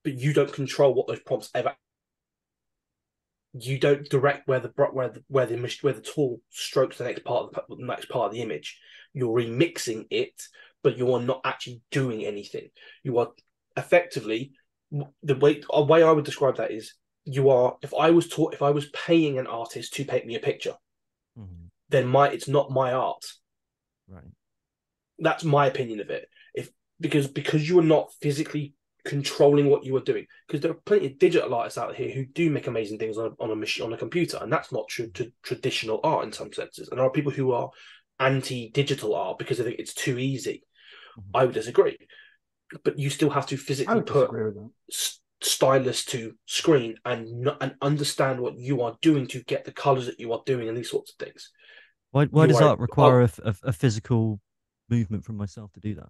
but you don't control what those prompts ever. you don't direct where the tool strokes the next part of the image. You're remixing it, but you are not actually doing anything. You are effectively a way I would describe that is you are. If I was paying an artist to paint me a picture, then it's not my art. Right. That's my opinion of it. Because you are not physically controlling what you are doing, because there are plenty of digital artists out here who do make amazing things on a machine, on a computer, and that's not true to traditional art in some senses. And there are people who are anti-digital art because they think it's too easy. I would disagree, but you still have to I physically would put disagree with that. stylus to screen and understand what you are doing to get the colors that you are doing and these sorts of things. Why You does are. art require a physical movement from myself to do that?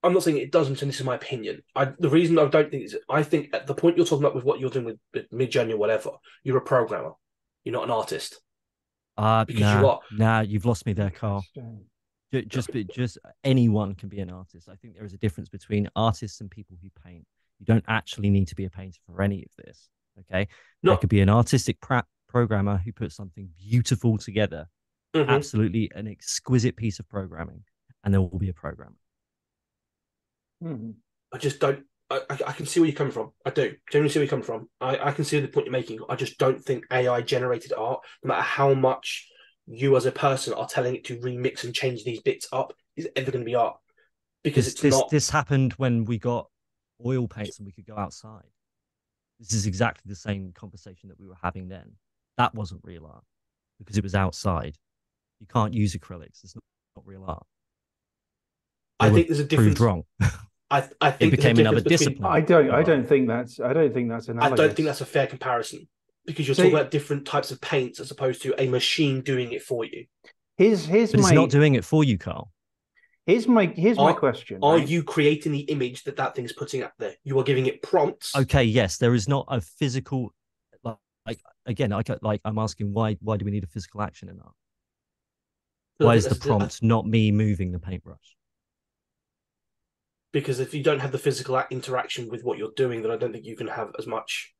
I'm not saying it doesn't, and this is my opinion. The reason I don't think is I think at the point you're talking about with what you're doing with Midjourney or whatever, you're a programmer. You're not an artist because you Nah, are. nah, you've lost me there, Carl. Interesting. Just anyone can be an artist. I think there is a difference between artists and people who paint. You don't actually need to be a painter for any of this. Okay, there Not. could be an artistic programmer who puts something beautiful together, Mhm. absolutely an exquisite piece of programming, and there will be a programmer. Hmm. I just don't. I can see where you're coming from. I do genuinely see where you're coming from. I can see the point you're making. I just don't think AI generated art, no matter how much you as a person are telling it to remix and change these bits up, is ever going to be art because This it's this not. this happened when we got oil paints and we could go outside. This is exactly the same conversation that we were having then. That wasn't real art because it was outside. You can't use acrylics. It's not real art. They I were think there's a proved difference. wrong. I It think there's a became another difference between. discipline I of art. don't think that's I don't think analogous. that's a fair comparison because you're So talking about different types of paints as opposed to a machine doing it for you. here's But it's not my doing it for you, Carl. here's my Are question, are right? you creating the image that thing's putting up there? You are giving it prompts. Okay, yes, there is not a physical like again, I'm asking why do we need a physical action in art? I Why think is the that's prompt not me moving the paintbrush? because if you don't have the physical interaction with what you're doing, then I don't think you can have as much.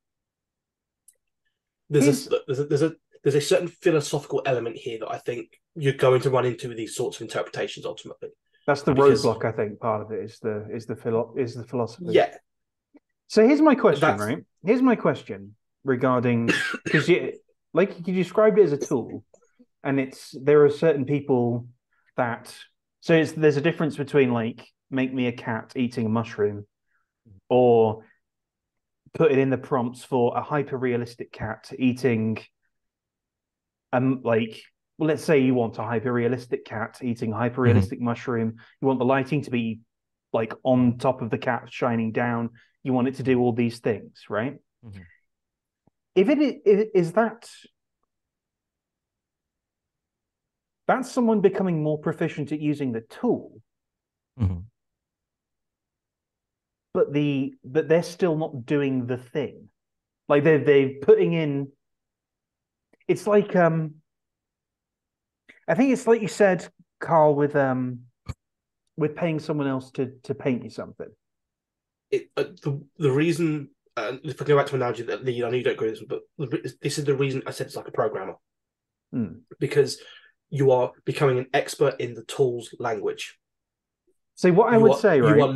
There's Here's a there's a there's a there's a certain philosophical element here that I think you're going to run into with these sorts of interpretations ultimately. That's the Because roadblock. I think part of it is the philosophy. yeah, So here's my question, that's right? Here's my question regarding because you described it as a tool, and there are certain people that there's a difference between like make me a cat eating a mushroom or put it in the prompts for a hyper realistic cat eating like well, let's say you want a hyper realistic cat eating a hyper Mm-hmm. realistic mushroom. You want the lighting to be like on top of the cat shining down. You want it to do all these things, right? Mm-hmm. If is that's someone becoming more proficient at using the tool, Mm-hmm. but they're still not doing the thing. Like they're putting in. It's like I think it's like you said, Carl, with paying someone else to paint you something. the reason. If I go back to an analogy that Lee, I know you don't agree with this, but this is the reason I said it's like a programmer Hmm. because you are becoming an expert in the tool's language. So what I You would are say, you are right?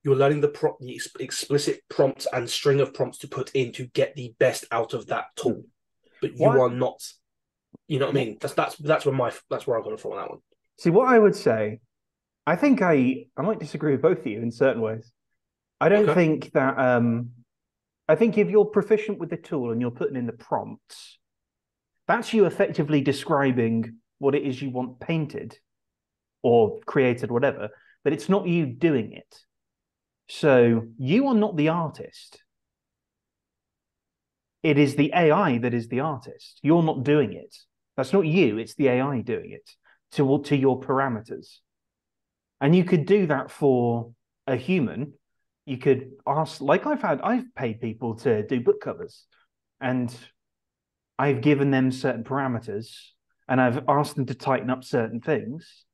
learning the explicit prompts and string of prompts to put in to get the best out of that Hmm. tool. But you What are not. You know what I mean? That's where I'm coming from on that one. See what I would say. I think I might disagree with both of you in certain ways. I don't Okay. think that I think if you're proficient with the tool and you're putting in the prompts, that's you effectively describing what it is you want painted or created, whatever, but it's not you doing it. So you are not the artist. It is the AI that is the artist. You're not doing it. That's not you, it's the AI doing it to your parameters. And you could do that for a human. You could ask, like I've paid people to do book covers and I've given them certain parameters and I've asked them to tighten up certain things.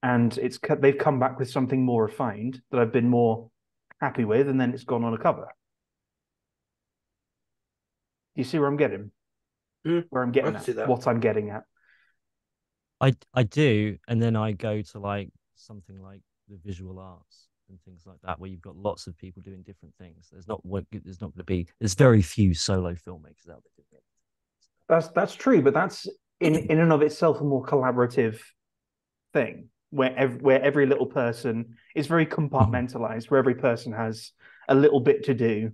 And they've come back with something more refined that I've been more happy with, and then it's gone on a cover. you see where I'm getting? Where I'm I getting can at? see that. What I'm getting at? I do, and then I go to like something like the visual arts and things like that, where you've got lots of people doing different things. There's not going to be. There's very few solo filmmakers out there doing it. That's true, but that's in and of itself a more collaborative thing where every little person is very compartmentalized, where every person has a little bit to do,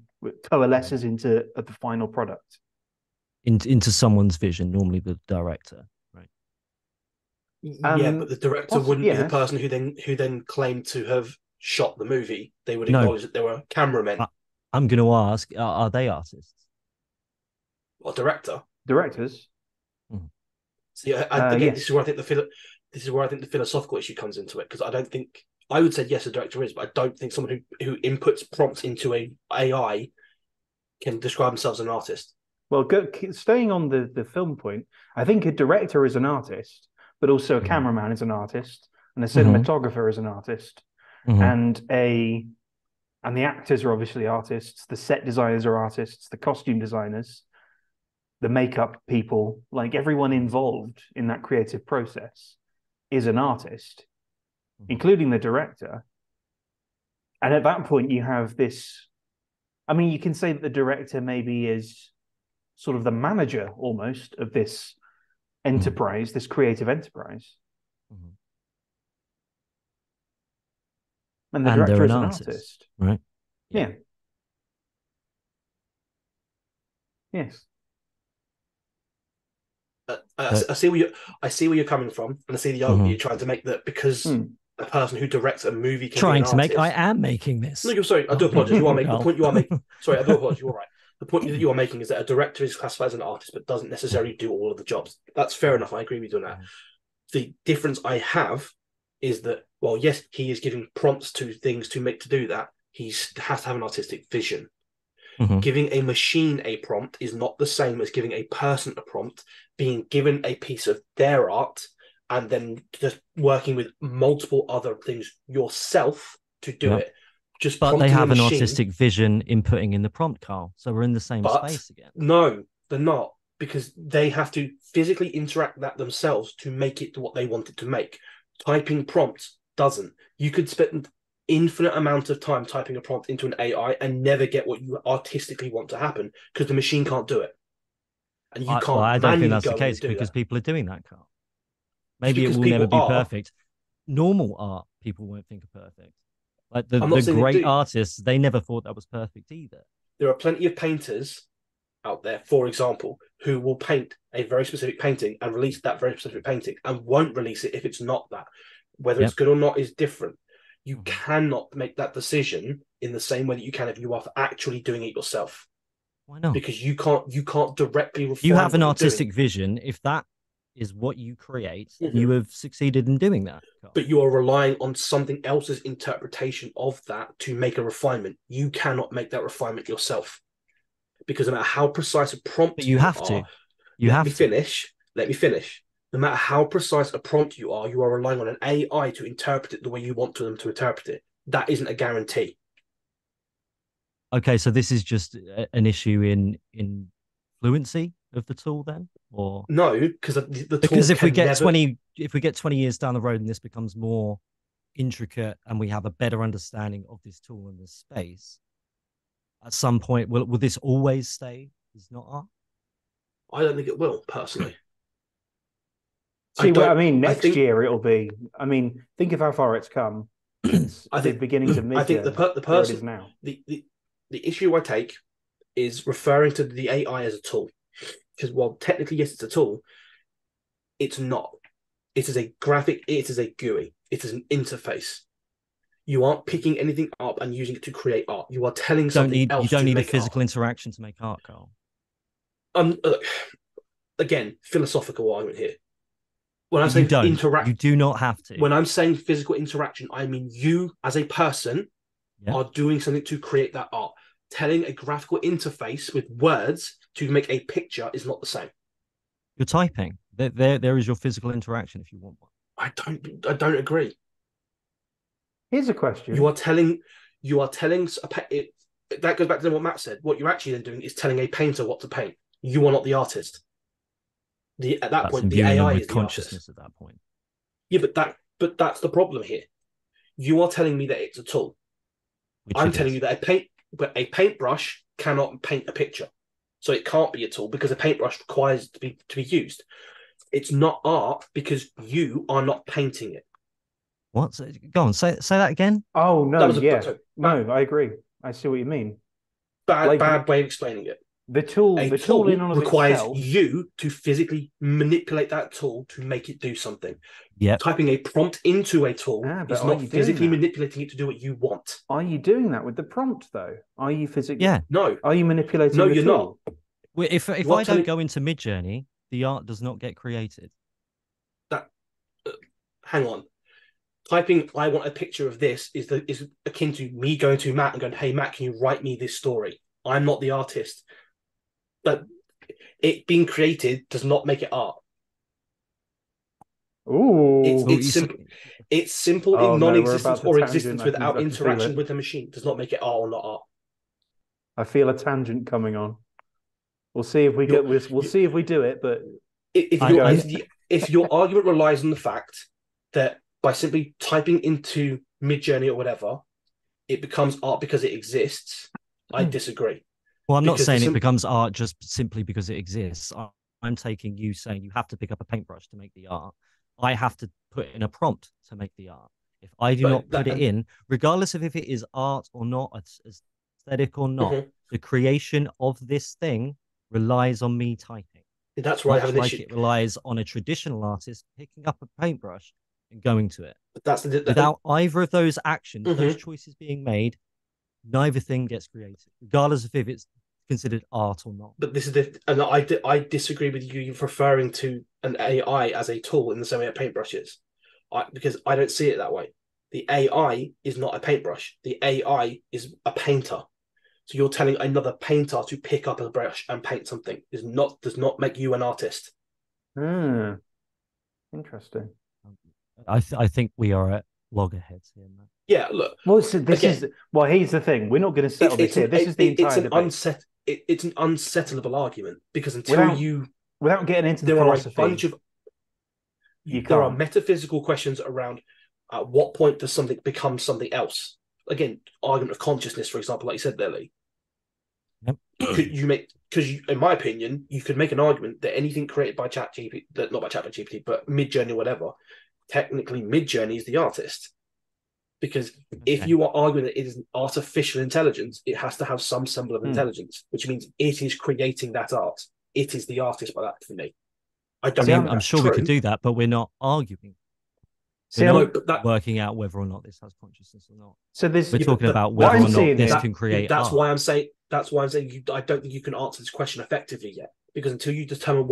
coalesces into the final product. Into someone's vision, normally the director, right? Yeah, but the director wouldn't be the yes. person who then claimed to have shot the movie. They would No. acknowledge that they were cameramen. I'm going to ask: are they artists? Or director. Directors. See, again, yes. this is where I think the philosophical issue comes into it, because I don't think I would say yes, a director is, but I don't think someone who inputs prompts into a AI can describe themselves as an artist. Well, staying on the film point, I think a director is an artist, but also a cameraman is an artist, and a cinematographer is an artist, and the actors are obviously artists, the set designers are artists, the costume designers, the makeup people, like everyone involved in that creative process is an artist, including the director. And at that point, you have this. I mean, you can say that the director maybe is sort of the manager almost of this enterprise, this creative enterprise. And the director is an artist. Right? Yeah. Yes. I see where you're coming from, and I see the argument you're trying to make, that because a person who directs a movie can be an artist. I am making this. No, you're sorry. I do apologize. You are making the point you are making. Sorry, I do apologize. You're right. The point that you are making is that a director is classified as an artist, but doesn't necessarily do all of the jobs. That's fair enough. I agree with you on that. The difference I have is that, well, yes, he is giving prompts to things to do that. He has to have an artistic vision. Giving a machine a prompt is not the same as giving a person a prompt, being given a piece of their art, and then just working with multiple other things yourself to do it. But they have an artistic vision inputting in the prompt, Carl. So we're in the same space again. No, they're not, because they have to physically interact that themselves to make it to what they want it to make. Typing prompts doesn't. You could spend infinite amount of time typing a prompt into an AI and never get what you artistically want to happen, because the machine can't do it. And you can't. I don't think that's the case, because people are doing that, Carl. Maybe it will never be perfect. Normal art, people won't think are perfect. Like the great artists, they never thought that was perfect either. There are plenty of painters out there, for example, who will paint a very specific painting and release that very specific painting, and won't release it if it's not that. Whether it's good or not is different. You cannot make that decision in the same way that you can if you are actually doing it yourself. Why not? Because you can't directly refine. You have an artistic vision. If that is what you create, you have succeeded in doing that. But you are relying on something else's interpretation of that to make a refinement. You cannot make that refinement yourself, because no matter how precise a prompt you have to. Let me finish. No matter how precise a prompt you are relying on an AI to interpret it the way you want them to interpret it. That isn't a guarantee. Okay, so this is just an issue in fluency of the tool, then, or no? Because the tool, because if we get 20 years down the road and this becomes more intricate and we have a better understanding of this tool and this space, at some point, will this always stay as not art? I don't think it will, personally. See, what I mean, next year it'll be. I mean, think of how far it's come. I think beginning to mid. I think the person is now. The issue I take is referring to the AI as a tool, because while technically yes, it's a tool, it's not. It is a graphic. It is a GUI. It is an interface. You aren't picking anything up and using it to create art. You are telling something else. You don't need a physical interaction to make art, Carl. Again, philosophical argument here. When I'm saying interact, you do not have to. When I'm saying physical interaction, I mean you as a person are doing something to create that art. Telling a graphical interface with words to make a picture is not the same. You're typing. There is your physical interaction if you want one. I don't agree. Here's a question. You are telling that goes back to what Matt said. What you're actually then doing is telling a painter what to paint. You are not the artist. At that That's point, the imbuing them AI with is the artist. consciousness at that point. Yeah, but that's the problem here. You are telling me that it's a tool. I'm telling you that a paintbrush cannot paint a picture, so it can't be a tool because a paintbrush requires to be used. It's not art because you are not painting it. What? Go on, say that again. Oh no, That was no, I agree. I see what you mean. Bad way of explaining it. The tool in and of requires itself you to physically manipulate that tool to make it do something. Yeah. Typing a prompt into a tool is not physically manipulating it to do what you want. Are you doing that with the prompt though? Are you physically? Yeah. No. Are you manipulating? No, the you're tool? not. If I don't go into Midjourney, the art does not get created. Hang on. Typing "I want a picture of this" is akin to me going to Matt and going, "Hey Matt, can you write me this story?" I'm not the artist. But it being created does not make it art. Ooh. It's simple. It's simple in non-existence or existence without interaction with the machine. Does not make it art or not art. I feel a tangent coming on. We'll see if we get. We'll see if we do it. But if your argument relies on the fact that by simply typing into Midjourney or whatever, it becomes art because it exists, I disagree. Well, I'm not saying it becomes art just simply because it exists. I'm taking you saying you have to pick up a paintbrush to make the art. I have to put in a prompt to make the art. If I do not put it in, regardless of if it is art or not, aesthetic or not, the creation of this thing relies on me typing. That's why I have an issue. It relies on a traditional artist picking up a paintbrush and going to it. But without either of those actions, those choices being made, neither thing gets created, regardless of if it's considered art or not. But this is and I disagree with you referring to an AI as a tool in the same way a paintbrush is, because I don't see it that way. The AI is not a paintbrush. The AI is a painter. So you're telling another painter to pick up a brush and paint something does not make you an artist. Interesting. I think we are at loggerheads here, man. Yeah, look. Well, so here's the thing. We're not going to settle this here. This is the entire debate. It's an unsettlable argument because without getting into the philosophy, there are metaphysical questions around at what point does something become something else. Again, argument of consciousness, for example, like you said there, Lee. Yep. In my opinion, you could make an argument that anything created by ChatGPT, not by ChatGPT, but Midjourney or whatever, technically Midjourney is the artist. Because if you are arguing that it is an artificial intelligence, it has to have some semblance of intelligence, which means it is creating that art. It is the artist by that for me. I'm sure we could do that, but we're not arguing. Working out whether or not this has consciousness or not. So we're talking about whether or not this can create art. Why I'm saying I don't think you can answer this question effectively yet, because until you determine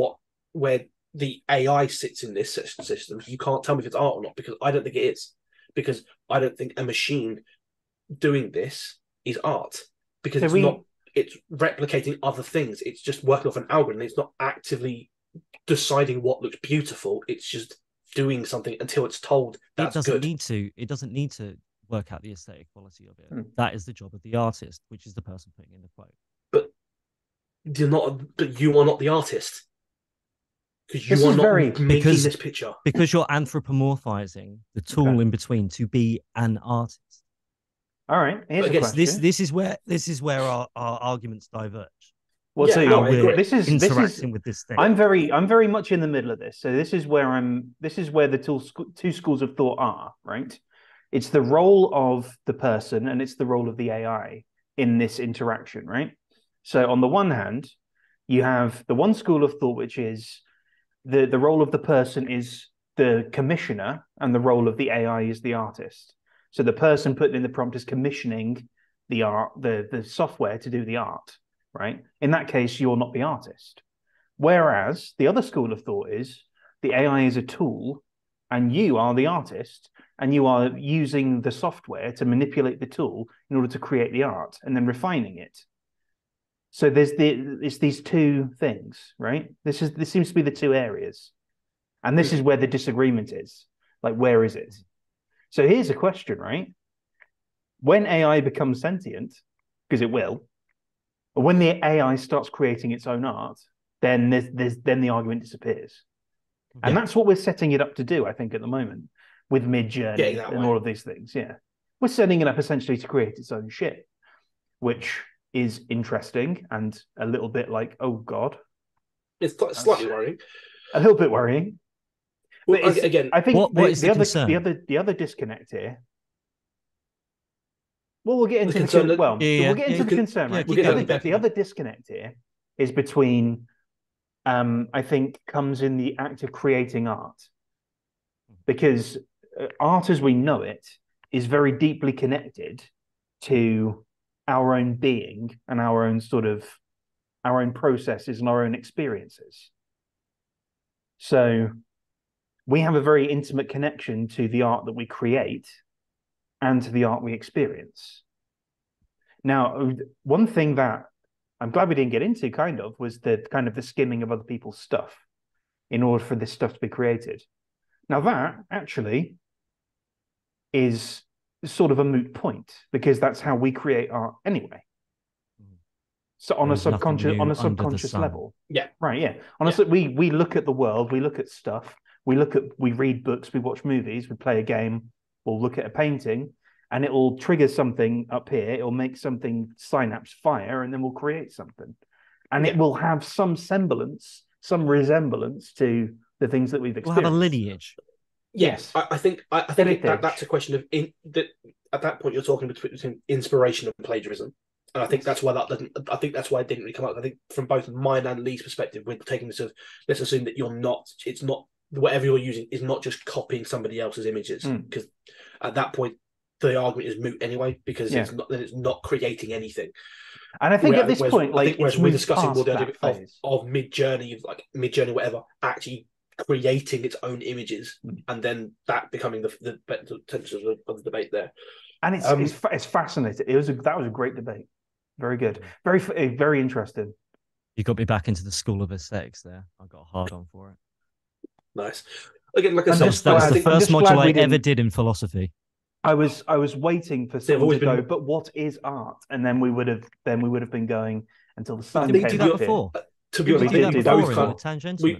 where the AI sits in this system, you can't tell me if it's art or not, because I don't think it is. Because I don't think a machine doing this is art, because it's replicating other things. It's just working off an algorithm. It's not actively deciding what looks beautiful. It's just doing something until it's told that's good. It doesn't need to work out the aesthetic quality of it. That is the job of the artist, which is the person putting in the quote. But you are not the artist. Because you are not making this picture. Because you're anthropomorphizing the tool in between to be an artist. All right. Here's a question. This is where our arguments diverge. Well, this is interacting with this thing. I'm very much in the middle of this. So this is where the two schools of thought are, right? It's the role of the person and it's the role of the AI in this interaction, right? So on the one hand, you have the one school of thought, which is the role of the person is the commissioner and the role of the AI is the artist. So the person putting in the prompt is commissioning the art, the software to do the art, right? In that case, you're not the artist. Whereas the other school of thought is the AI is a tool and you are the artist and you are using the software to manipulate the tool in order to create the art and then refining it. So it's these two things, right? This seems to be the two areas. And this is where the disagreement is. Like, where is it? So here's a question, right? When AI becomes sentient, because it will, or when the AI starts creating its own art, then then the argument disappears. And that's what we're setting it up to do, I think, at the moment with Mid-Journey and all of these things. Yeah, we're setting it up essentially to create its own shit, which is interesting and a little bit like, oh god, it's slightly worrying. A little bit worrying. Well, again, I think what is the other disconnect here. Well, we'll get into the concern. We'll get into the concern. Right? The other disconnect here is between, I think, comes in the act of creating art, because art as we know it is very deeply connected to our own being and our own processes and our own experiences. So we have a very intimate connection to the art that we create and to the art we experience. Now, one thing that I'm glad we didn't get into was the skimming of other people's stuff in order for this stuff to be created. Now that actually is sort of a moot point, because that's how we create art anyway. So on a subconscious level. Yeah. Right, yeah. Honestly, we look at the world, we look at stuff, we read books, we watch movies, we play a game, we'll look at a painting, and it will trigger something up here, it'll make something synapse fire, and then we'll create something. And it will have some semblance, some resemblance to the things that we've experienced. We'll have a lineage. Yes. I think that's a question of at that point you're talking between inspiration and plagiarism. And I think that's why it didn't really come up. I think from both mine and Lee's perspective, we're taking this of, let's assume that it's not whatever you're using is not just copying somebody else's images, because at that point the argument is moot anyway, because it's not creating anything. And I think at this point, whereas we're discussing more the idea of Mid-Journey, whatever, actually creating its own images, and then that becoming the potential of the debate there. And it's fascinating. That was a great debate. Very good. Very interesting. You got me back into the school of aesthetics there. I got a hard on for it. Nice. Again, like I said, that was the first module I ever did in philosophy. I was waiting for someone to go, but what is art? And then we would have been going until the sun came up. Did we do that before? To be honest, tangential.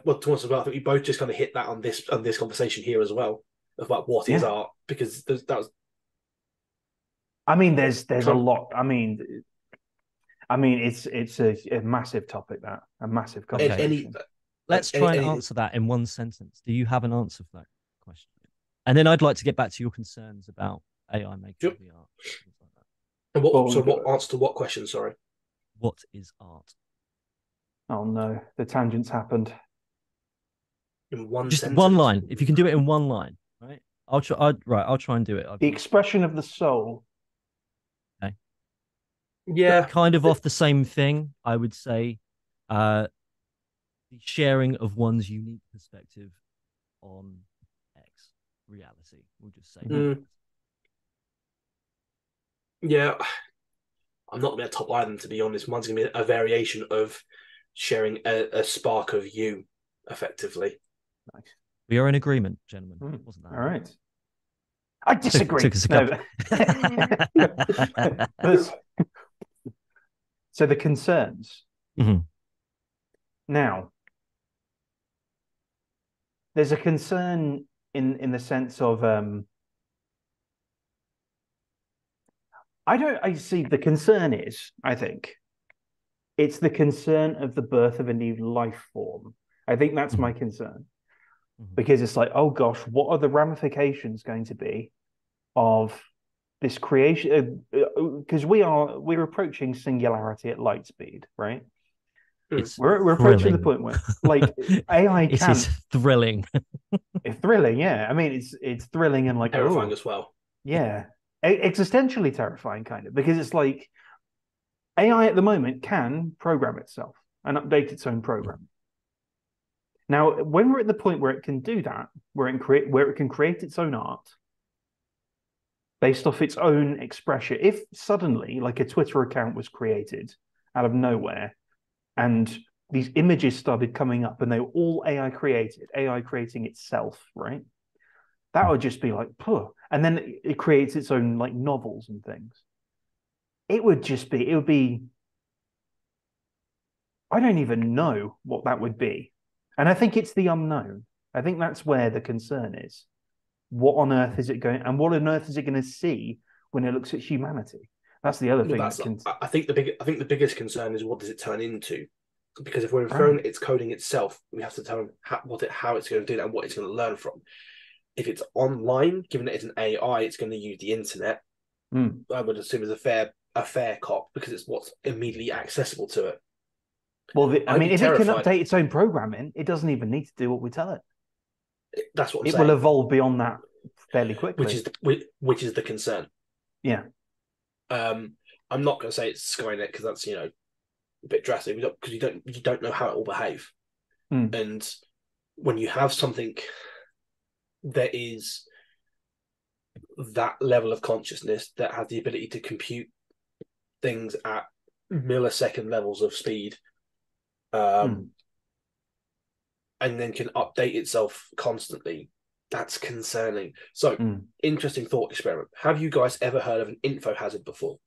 Well, to us as well, I think we both just kind of hit that on this conversation here as well, about what is art, because that was. I mean, there's a lot. I mean, it's a massive topic, a massive conversation. Let's try and answer that in one sentence. Do you have an answer for that question? And then I'd like to get back to your concerns about AI making the art. And what answer to what question? Sorry. What is art? Oh no, the tangents happened. In one just sentence. One line. If you can do it in one line, right? I'll try and do it. The expression of the soul. Okay. Yeah. But kind of off the same thing, I would say. The sharing of one's unique perspective on X reality. We'll just say. Yeah. I'm not going to top line them, to be honest. Mine's going to be a variation of sharing a spark of you, effectively. Nice. We are in agreement, gentlemen. Wasn't that all right? I disagree. Took us a couple. So the concerns. Mm-hmm. Now, there's a concern in the sense of I see the concern is, I think, it's the concern of the birth of a new life form. I think that's my concern. Because it's like, oh gosh, what are the ramifications going to be of this creation? Because we're approaching singularity at light speed, right? We're approaching the point where, like, AI can. It is thrilling. It's thrilling, yeah. I mean, it's thrilling and like terrifying as well. Yeah, existentially terrifying, kind of, because it's like AI at the moment can program itself and update its own program. Now, when we're at the point where it can do that, where it can create its own art based off its own expression, if suddenly, like, a Twitter account was created out of nowhere, and these images started coming up, and they were all AI created, AI creating itself, right? That would just be like, puh. And then it creates its own, like, novels and things. It would be I don't even know what that would be. And I think it's the unknown. I think that's where the concern is. What on earth is it going, and what on earth is it going to see when it looks at humanity? That's the other Well, thing that's that can. I think the biggest concern is what does it turn into? Because if we're inferring Right. its coding itself, we have to tell them how it's going to do that and what it's going to learn from. If it's online, given that it's an AI, it's going to use the internet. I would assume is a fair cop because it's what's immediately accessible to it. Well, I mean, if it can terrified. update its own programming, it doesn't even need to do what we tell it. That's what I'm It saying. will evolve beyond that fairly quickly. Which is the concern. Yeah. I'm not going to say it's Skynet because that's a bit drastic. Because you don't know how it will behave. And when you have something that is that level of consciousness that has the ability to compute things at millisecond levels of speed, and then can update itself constantly, that's concerning. So, interesting thought experiment. Have you guys ever heard of an info hazard before?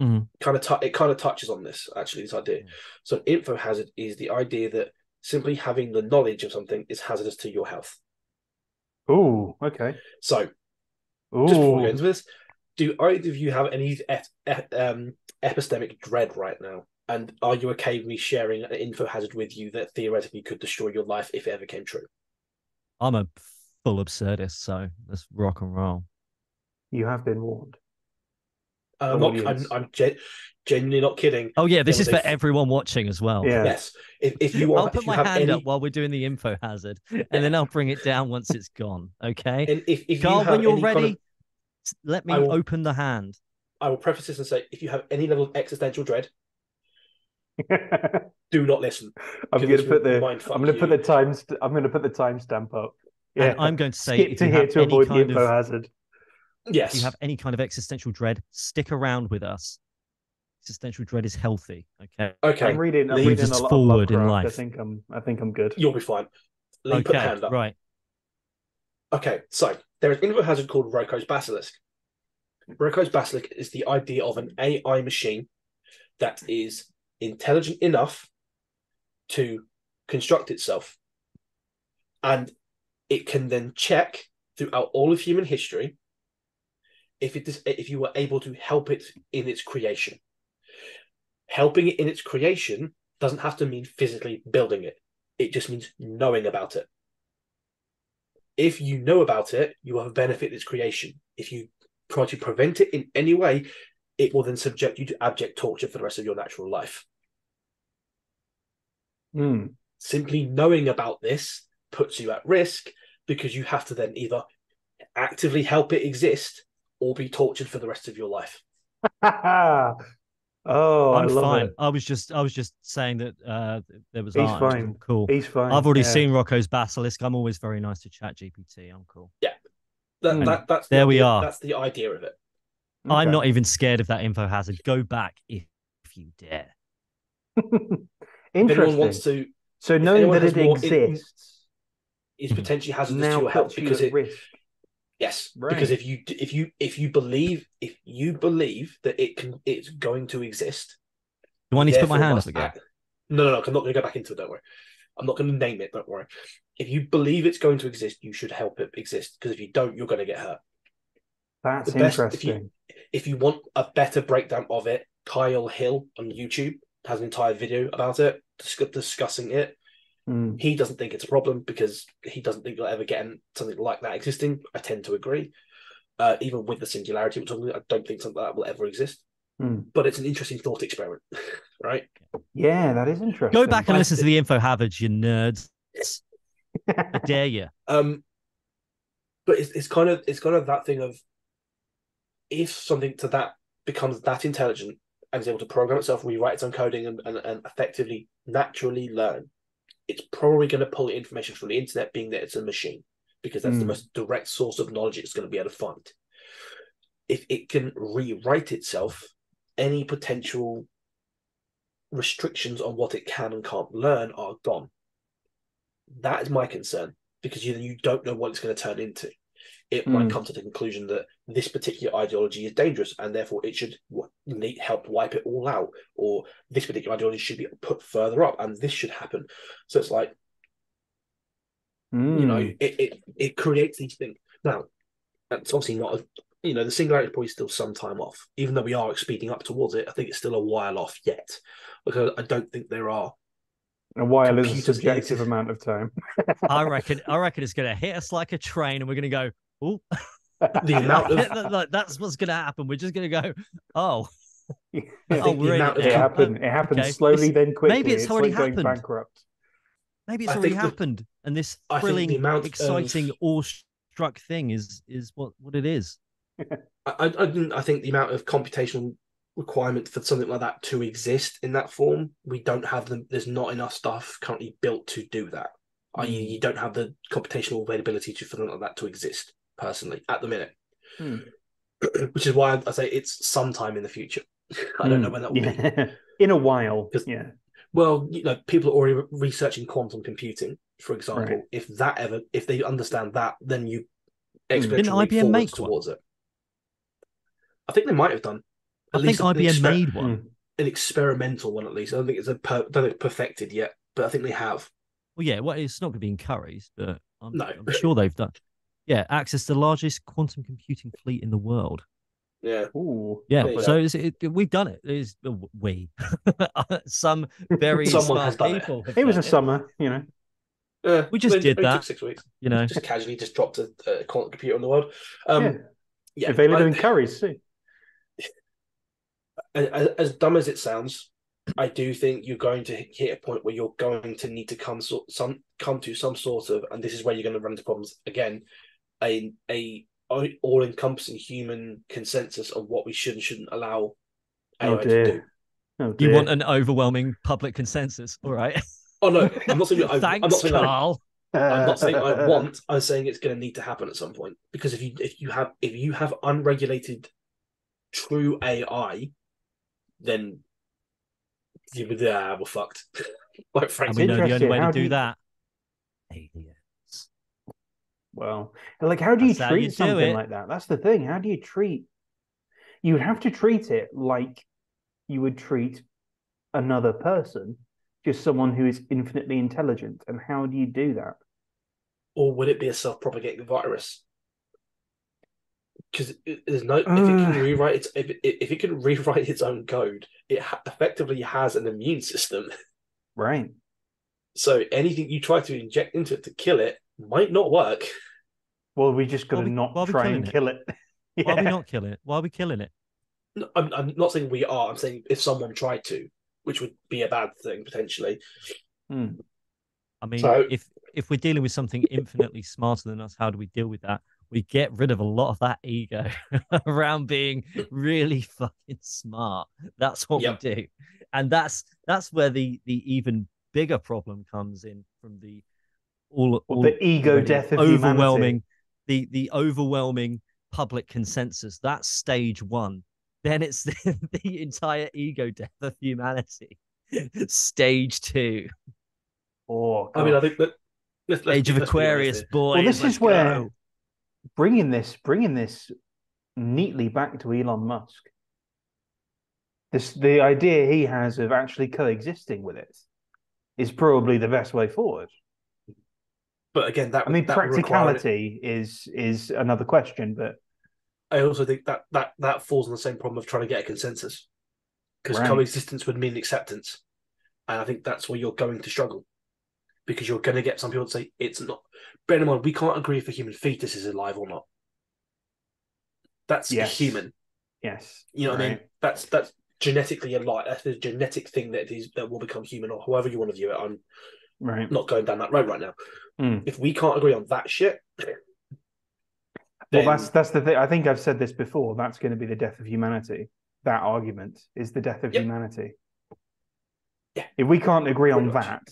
It kind of touches on this, actually, this idea. So an info hazard is the idea that simply having the knowledge of something is hazardous to your health. Oh, okay. So, just before we go into this, do either of you have any epistemic dread right now? And are you okay with me sharing an info hazard with you that theoretically could destroy your life if it ever came true? I'm a full absurdist, so let's rock and roll. You have been warned. I'm genuinely not kidding. Oh yeah, this is for everyone watching as well. Yeah. Yes. If you want, I'll put my hand up while we're doing the info hazard, and then I'll bring it down once it's gone. Okay. And if Carl, you have when you're any ready, let me open the hand. I will preface this and say, if you have any level of existential dread, do not listen. I'm going to put the timestamp up. Yeah. And I'm going to say, skip to here to avoid the info hazard. Yes. If you have any kind of existential dread, stick around with us. Existential dread is healthy. Okay. I'm reading a lot forward of in Lovecraft. life. I think I'm good. You'll be fine. Lee, put the hand up. Right. Okay, so there is an info hazard called Roko's Basilisk. Roko's Basilisk is the idea of an AI machine that is intelligent enough to construct itself. And it can then check throughout all of human history if you were able to help it in its creation. Helping it in its creation doesn't have to mean physically building it. It just means knowing about it. If you know about it, you will have benefit its creation. If you try to prevent it in any way, it will then subject you to abject torture for the rest of your natural life. Simply knowing about this puts you at risk because you have to then either actively help it exist or be tortured for the rest of your life. Oh, I'm I love fine. it. I was just saying that there was He's art. fine. Cool. He's fine. I've already seen Rocco's Basilisk. I'm always very nice to Chat GPT. I'm cool. Yeah. That's there we are. That's the idea of it. Okay. I'm not even scared of that info hazard. Go back if you dare. Interesting. So knowing that it exists is potentially hazardous now to your health because at risk. Yes, right. Because if you believe that it's going to exist. Do I need to put my hand up again? No. I'm not going to go back into it. Don't worry. I'm not going to name it. Don't worry. If you believe it's going to exist, you should help it exist. Because if you don't, you're going to get hurt. That's interesting. If you want a better breakdown of it, Kyle Hill on YouTube has an entire video about it, discussing it. He doesn't think it's a problem because he doesn't think you'll ever get something like that existing. I tend to agree. Even with the singularity we're talking about, I don't think something like that will ever exist. But it's an interesting thought experiment, right? Yeah, that is interesting. Go back and listen to the info hazards, you nerds. I dare you. But it's kind of that thing of if something to that becomes that intelligent and is able to program itself, rewrite its own coding, and effectively naturally learn, it's probably going to pull information from the internet, being that it's a machine, because that's the most direct source of knowledge it's going to be able to find. If it can rewrite itself, any potential restrictions on what it can and can't learn are gone. That is my concern, because you don't know what it's going to turn into. It might come to the conclusion that this particular ideology is dangerous, and therefore it should need help wipe it all out, or this particular ideology should be put further up, and this should happen. So it's like, it creates these things. Now, it's obviously not, the singularity is probably still some time off, even though we are speeding up towards it. I think it's still a while off yet, because I don't think there are. A while is a subjective amount of time. I reckon it's going to hit us like a train, and we're going to go, oh. The amount of that's what's going to happen. We're just going to go, oh. We're in it happened. It happened slowly, then quickly. Maybe it's already happened. Going bankrupt. Maybe it's already happened, and this thrilling, exciting, awestruck thing is what it is. I think the amount of computational requirement for something like that to exist in that form, we don't have them. There's not enough stuff currently built to do that. You don't have the computational availability for something like that to exist. Personally, at the minute, which is why I say it's sometime in the future. I don't know when that will be. In a while, yeah. Well, people are already researching quantum computing, for example. Right. If they understand that, then you didn't IBM make towards it. I think they might have done. I think IBM made one, an experimental one at least. I don't think it's perfected yet, but I think they have. Well, yeah. Well, it's not going to be encouraged, but I'm sure they've done. Yeah, access to the largest quantum computing fleet in the world. Yeah. Ooh. Yeah. So we've done it. Some very smart people. It was a summer, we just did that. Took 6 weeks. Just casually just dropped a quantum computer in the world. If they were doing curries, see. As dumb as it sounds, I do think you're going to hit a point where you're going to need to come to some sort of, and this is where you're going to run into problems again. A all-encompassing human consensus of what we should and shouldn't allow AI to do. Oh, you want an overwhelming public consensus, all right? Oh no, I'm not saying. Thanks, Carl. I'm not saying I want. I'm saying it's going to need to happen at some point, because if you have unregulated true AI, then we're fucked. Quite frankly, and we know the only way to do that. Aliens. Well, how do you treat something like that? That's the thing. How do you treat? You would have to treat it like you would treat another person, just someone who is infinitely intelligent. And how do you do that? Or would it be a self-propagating virus? Because there's no, if it can rewrite its if it can rewrite its own code, it effectively has an immune system. Right. So anything you try to inject into it to kill it might not work. Well, we just got to not try and kill it. Yeah. Why are we not killing it? Why are we killing it? No, I'm not saying we are. I'm saying if someone tried to, which would be a bad thing potentially. I mean, if we're dealing with something infinitely smarter than us, how do we deal with that? We get rid of a lot of that ego around being really fucking smart. That's what we do, and that's where the even bigger problem comes in from the the ego death of overwhelming humanity. the overwhelming public consensus. That's stage one. Then it's the entire ego death of humanity. Stage two. Oh, I mean, I think that Age of Aquarius, boys. Well, this is where bringing this neatly back to Elon Musk. The idea he has of actually coexisting with it is probably the best way forward. But again, practicality is another question. But I also think that falls on the same problem of trying to get a consensus, because coexistence would mean acceptance, and I think that's where you're going to struggle, because you're going to get some people to say it's not. Bear in mind, we can't agree if a human fetus is alive or not. That's a human. Yes, you know what I mean. That's genetically alive. That's the genetic thing that will become human, or however you want to view it. I'm not going down that road right now. If we can't agree on that shit, well, that's the thing. I think I've said this before. That's going to be the death of humanity. That argument is the death of humanity. Yeah. If we can't agree on that,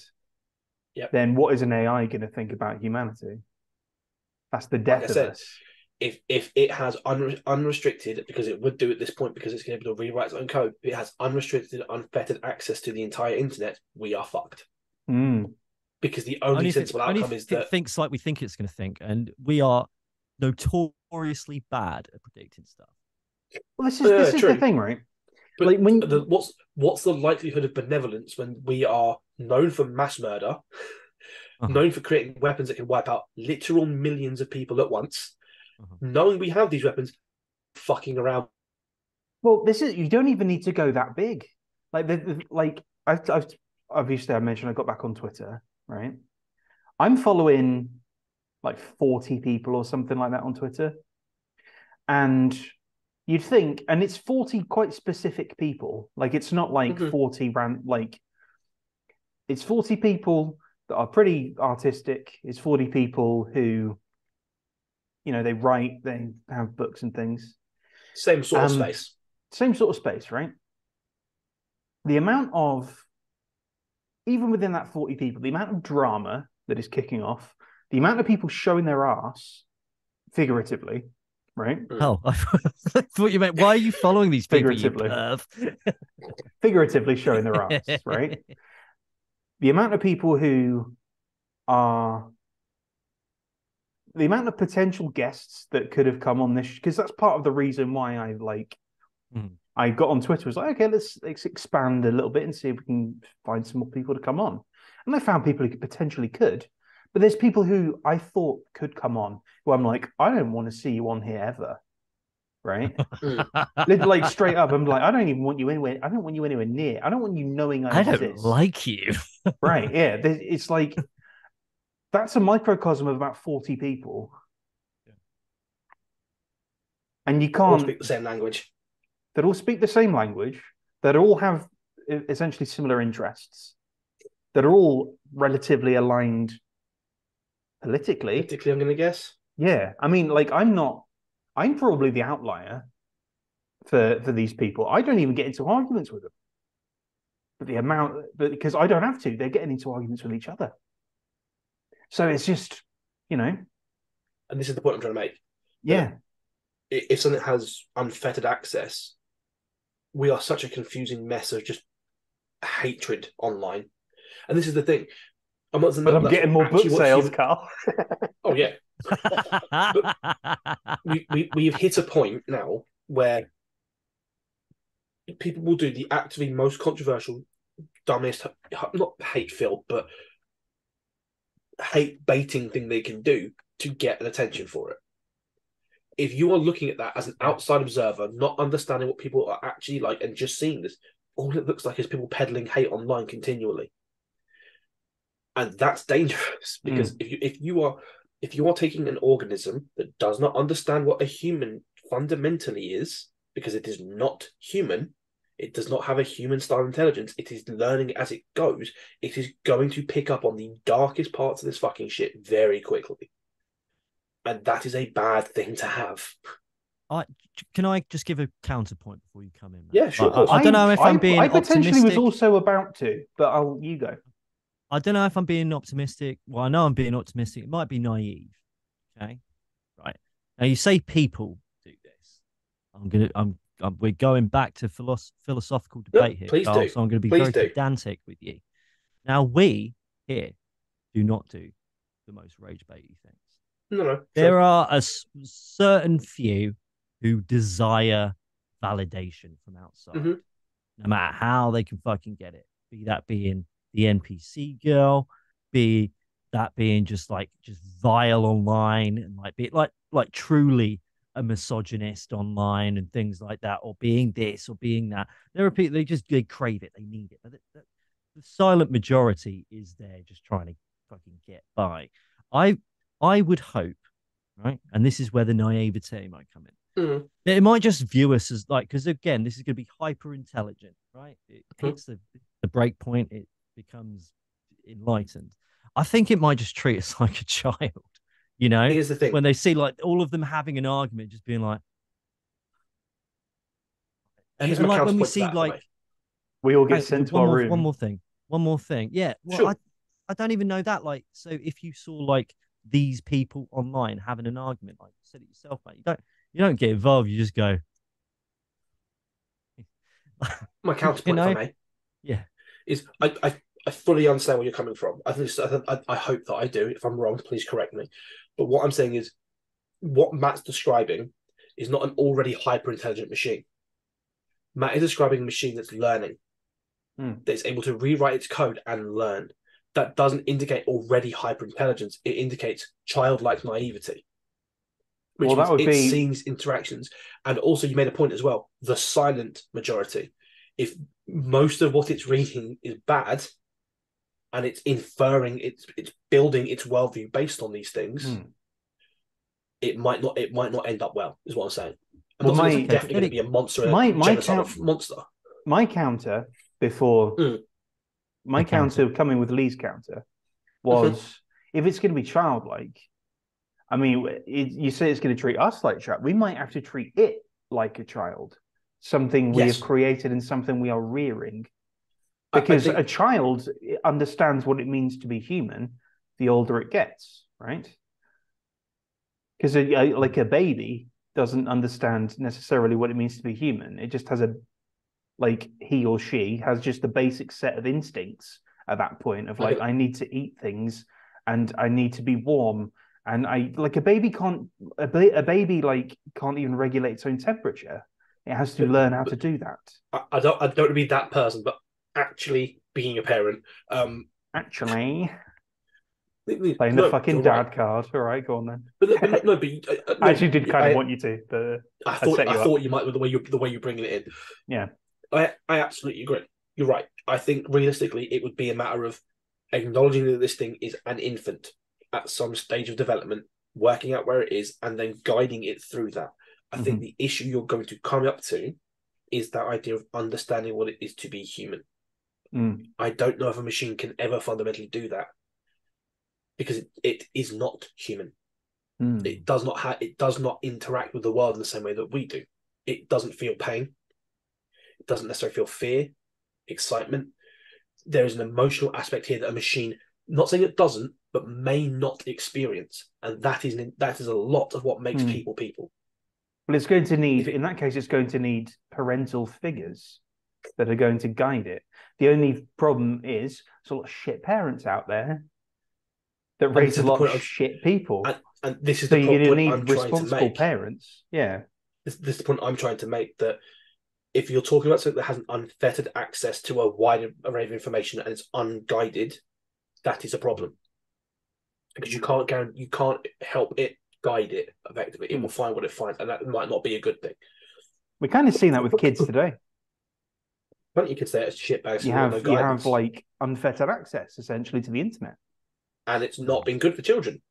then what is an AI going to think about humanity? That's the death of us. If it has unrestricted, because it would do at this point, because it's going to be able to rewrite its own code, if it has unrestricted, unfettered access to the entire internet, we are fucked. Because the only sensible outcome is that it thinks like we think it's going to think, and we are notoriously bad at predicting stuff. Well, this is the thing, right? But like when what's the likelihood of benevolence when we are known for mass murder, known for creating weapons that can wipe out literal millions of people at once, knowing we have these weapons, fucking around. well, this is you don't even need to go that big. Like like I've obviously I mentioned I got back on Twitter, right? I'm following like 40 people or something like that on Twitter. And you'd think, and it's 40 quite specific people. Like it's not like 40 like it's 40 people that are pretty artistic. It's 40 people who, they write, they have books and things. Same sort of space. Same sort of space, right? The amount of, even within that 40 people, the amount of drama that is kicking off, the amount of people showing their ass, figuratively, right? Oh, I thought you meant, why are you following these people, Figuratively. you perv? Figuratively showing their ass, right? The amount of people who are, the amount of potential guests that could have come on this, because that's part of the reason why I got on Twitter, was like, okay, let's expand a little bit and see if we can find some more people to come on. And I found people who potentially could, but there's people who I thought could come on who I'm like, I don't want to see you on here ever. Right? Like straight up, I'm like, I don't even want you anywhere. I don't want you anywhere near. I don't want you knowing I exist. don't like you. Right? Yeah. It's like that's a microcosm of about 40 people, and you can't all speak the same language. That all speak the same language. That all have essentially similar interests. That are all relatively aligned politically. Politically, I'm going to guess. Yeah. I mean, like, I'm probably the outlier for these people. I don't even get into arguments with them. But because I don't have to, they're getting into arguments with each other. So it's just, And this is the point I'm trying to make. Yeah. If something has unfettered access, we are such a confusing mess of just hatred online. And this is the thing. I'm getting more book sales, Carl. Oh, yeah. But we've hit a point now where people will do the actively most controversial, dumbest, not hate-filled, but hate-baiting thing they can do to get an attention for it. If you are looking at that as an outside observer, not understanding what people are actually like and just seeing this, all it looks like is people peddling hate online continually. And that's dangerous because if you are taking an organism that does not understand what a human fundamentally is, because it is not human, it does not have a human style intelligence, it is learning as it goes, it is going to pick up on the darkest parts of this fucking shit very quickly. And that is a bad thing to have. Can I just give a counterpoint before you come in, man? Yeah, sure. I don't know if I'm being optimistic. I potentially was also about to, but you go. I don't know if I'm being optimistic. Well, I know I'm being optimistic. It might be naive. Okay, right. Now you say people do this. We're going back to philosophical debate here, please Carl, do. So I'm going to be please very pedantic with you. Now we here do not do the most rage baity things. No. There are a certain few who desire validation from outside, no matter how they can fucking get it. Be that being the NPC girl, be that being just vile online and like truly a misogynist online and things like that, or being this or being that. There are people they crave it, they need it, but the silent majority is there just trying to fucking get by. I would hope, right, and this is where the naivete might come in. It might just view us as because again, this is going to be hyper intelligent, right? It hits the break point, it becomes enlightened. I think it might just treat us like a child, Here's the thing: when they see all of them having an argument, just being like, here's my when we see we all get sent to our room. One more thing. Yeah, well, sure. I don't even know that. So if you saw these people online having an argument, like you said it yourself, mate, you don't get involved. You just go. My counterpoint, if I may, is I fully understand where you're coming from. I hope that I do. If I'm wrong, please correct me. But what I'm saying is, what Matt's describing is not an already hyper intelligent machine. Matt is describing a machine that's learning, that's able to rewrite its code and learn. That doesn't indicate already hyper-intelligence. It indicates childlike naivety, which means it's seeing interactions. And also, you made a point as well, the silent majority. If most of what it's reading is bad, and it's inferring, it's building its worldview based on these things, it might not end up well, is what I'm saying. I'm not saying it's definitely going to be a monster, monster. My counter before my counter coming with Lee's counter was if it's going to be childlike, I mean, you say it's going to treat us like child. We might have to treat it like a child, something we have created and something we are rearing. Because a child understands what it means to be human the older it gets, right? Because like a baby doesn't understand necessarily what it means to be human. It just has he or she has just a basic set of instincts at that point of I need to eat things and I need to be warm. And a baby can't even regulate its own temperature. It has to learn how to do that. I don't want to be that person, but actually being a parent, playing the fucking dad card. All right, go on then. I actually did kind of want you to. But I thought you might with the way you're bringing it in. Yeah, I absolutely agree. You're right. I think realistically, it would be a matter of acknowledging that this thing is an infant at some stage of development, working out where it is, and then guiding it through that. I think the issue you're going to come up to is that idea of understanding what it is to be human. I don't know if a machine can ever fundamentally do that because it is not human. It does not interact with the world in the same way that we do. It doesn't feel pain. It doesn't necessarily feel fear, excitement. There is an emotional aspect here that a machine, not saying it doesn't, but may not experience, and that is a lot of what makes people people. Well, it's going to need, in that case, it's going to need parental figures that are going to guide it. The only problem is there's a lot of shit parents out there that raise a lot of shit people. And this is the point I'm trying to make. Parents. Yeah. This is the point I'm trying to make, that if you're talking about something that has an unfettered access to a wide array of information and it's unguided, that is a problem. Because you can't help it guide it effectively. It will find what it finds, and that might not be a good thing. We're kind of seeing that with kids today. But you could say it's shitbags. You have like unfettered access essentially to the internet, and it's not been good for children.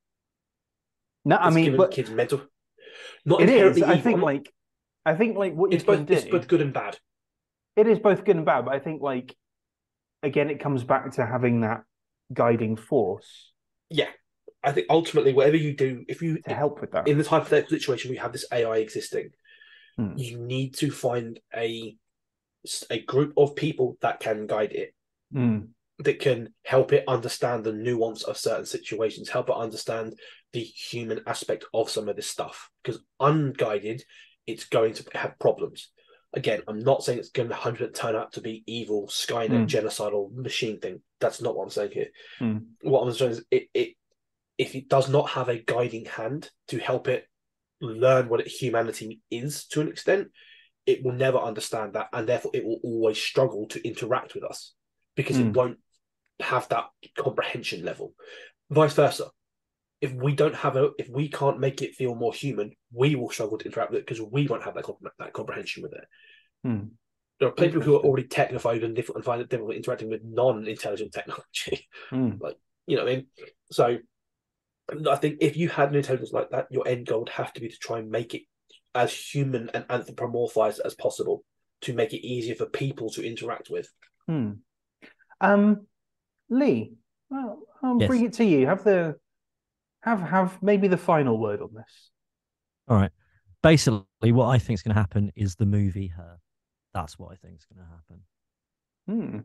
No, I mean, but kids mental. Not it is. Evil. I think what it's both. It's both good and bad. It is both good and bad, but I think again, it comes back to having that guiding force. Yeah. I think ultimately, whatever you do, to help with that, in this hypothetical situation, we have this AI existing. You need to find a group of people that can guide it, that can help it understand the nuance of certain situations, help it understand the human aspect of some of this stuff. Because unguided, it's going to have problems. Again, I'm not saying it's going to 100% turn out to be evil, Skynet, genocidal machine thing. That's not what I'm saying here. What I'm saying is if it does not have a guiding hand to help it learn what humanity is to an extent, it will never understand that, and therefore it will always struggle to interact with us because it won't have that comprehension level. Vice versa. If we can't make it feel more human, we will struggle to interact with it because we won't have that comprehension with it. There are people who are already technophobe and find it difficult interacting with non-intelligent technology. Like, you know what I mean? So I think if you had an intelligence like that, your end goal would have to be to try and make it as human and anthropomorphized as possible to make it easier for people to interact with. Lee, well, I'll bring it to you. Have maybe the final word on this. All right. Basically, what I think is going to happen is the movie Her. That's what I think is going to happen.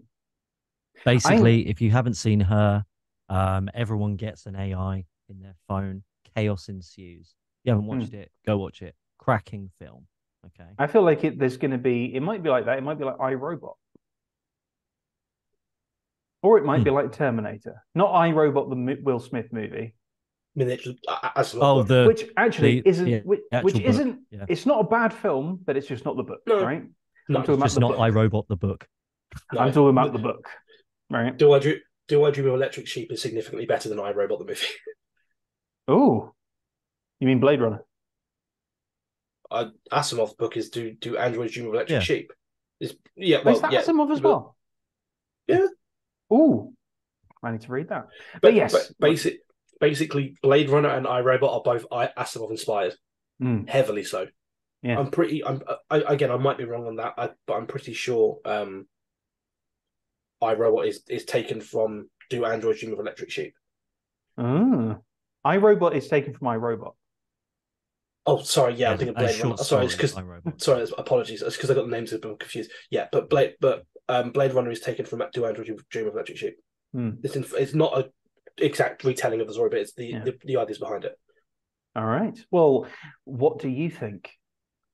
Basically, if you haven't seen Her, everyone gets an AI in their phone. Chaos ensues. If you haven't watched it, go watch it. Cracking film. Okay. I feel like it might be like that. It might be like iRobot. Or it might be like Terminator. Not iRobot, the Will Smith movie. Which actually isn't. Which isn't. Yeah. It's not a bad film, but it's just not the book, right? No, I'm talking about Just the not book. iRobot the book. no. I'm talking about the book, right? Do I Dream of Electric Sheep is significantly better than iRobot the movie. Oh, you mean Blade Runner? Asimov's book is Do Androids Dream of Electric Yeah. Sheep? Is Is that Asimov as well? Yeah. Oh, I need to read that. But yes, basically, Blade Runner and iRobot are both Asimov inspired, heavily so. Yeah. I might be wrong on that, but I'm pretty sure iRobot is taken from Do Androids Dream of Electric Sheep. iRobot is taken from iRobot. Oh, sorry. Yeah, I'm thinking Blade Runner. Sorry, it's because apologies. It's because I got the names a bit confused. Yeah, but Blade Runner is taken from Do Android Dream of Electric Sheep. It's not an exact retelling of the story, but it's the ideas behind it. All right. Well, what do you think,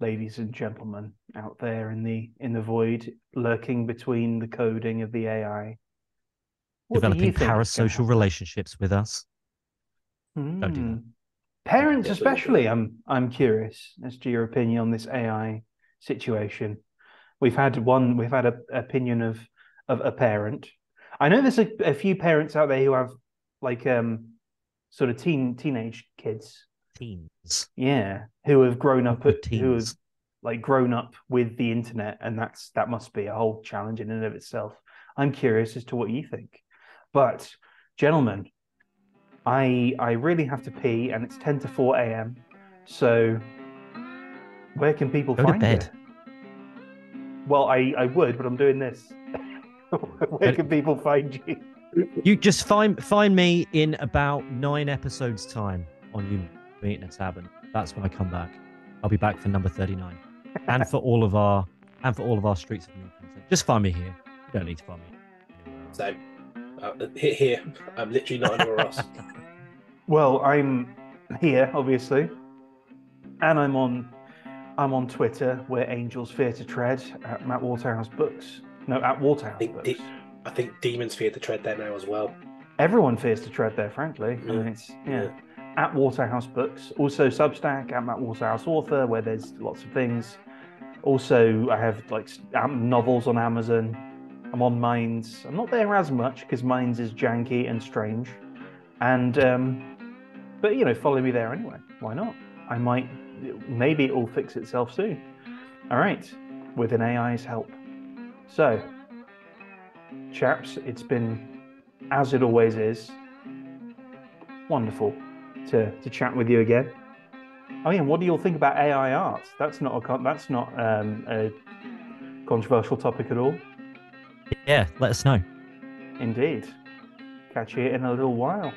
ladies and gentlemen out there in the void, lurking between the coding of the AI? Developing parasocial relationships with us. Don't do that. Parents, especially, I'm curious as to your opinion on this AI situation. We've had an opinion of a parent. I know there's a few parents out there who have like sort of teenage kids. Teens. Yeah, who have grown up teens. grown up with the internet, and that must be a whole challenge in and of itself. I'm curious as to what you think. But gentlemen, I really have to pee, and it's 10 to 4 a.m. So where can people Go to find bed. you? Well, I would, but I'm doing this. Where can people find you? You just find me in about 9 episodes time on You Meet In A Tavern. That's when I come back. I'll be back for number 39, and for all of our Streets of New content. Just find me here. You don't need to find me Same. Here, I'm literally not anywhere else. Well, I'm here, obviously, and I'm on Twitter, where angels fear to tread, at Matt Waterhouse Books. No, at Waterhouse Books. I think demons fear to tread there now as well. Everyone fears to tread there, frankly. Yeah. I mean, it's at Waterhouse Books. Also Substack at Matt Waterhouse Author, where there's lots of things. Also, I have like novels on Amazon. I'm on Minds. I'm not there as much because Minds is janky and strange. And but follow me there anyway. Why not? Maybe it will fix itself soon. All right, with an AI's help. So, chaps, it's been, as it always is, wonderful to chat with you again. Oh yeah, what do you all think about AI art? That's not a controversial topic at all. Yeah, let us know. Indeed. Catch you in a little while.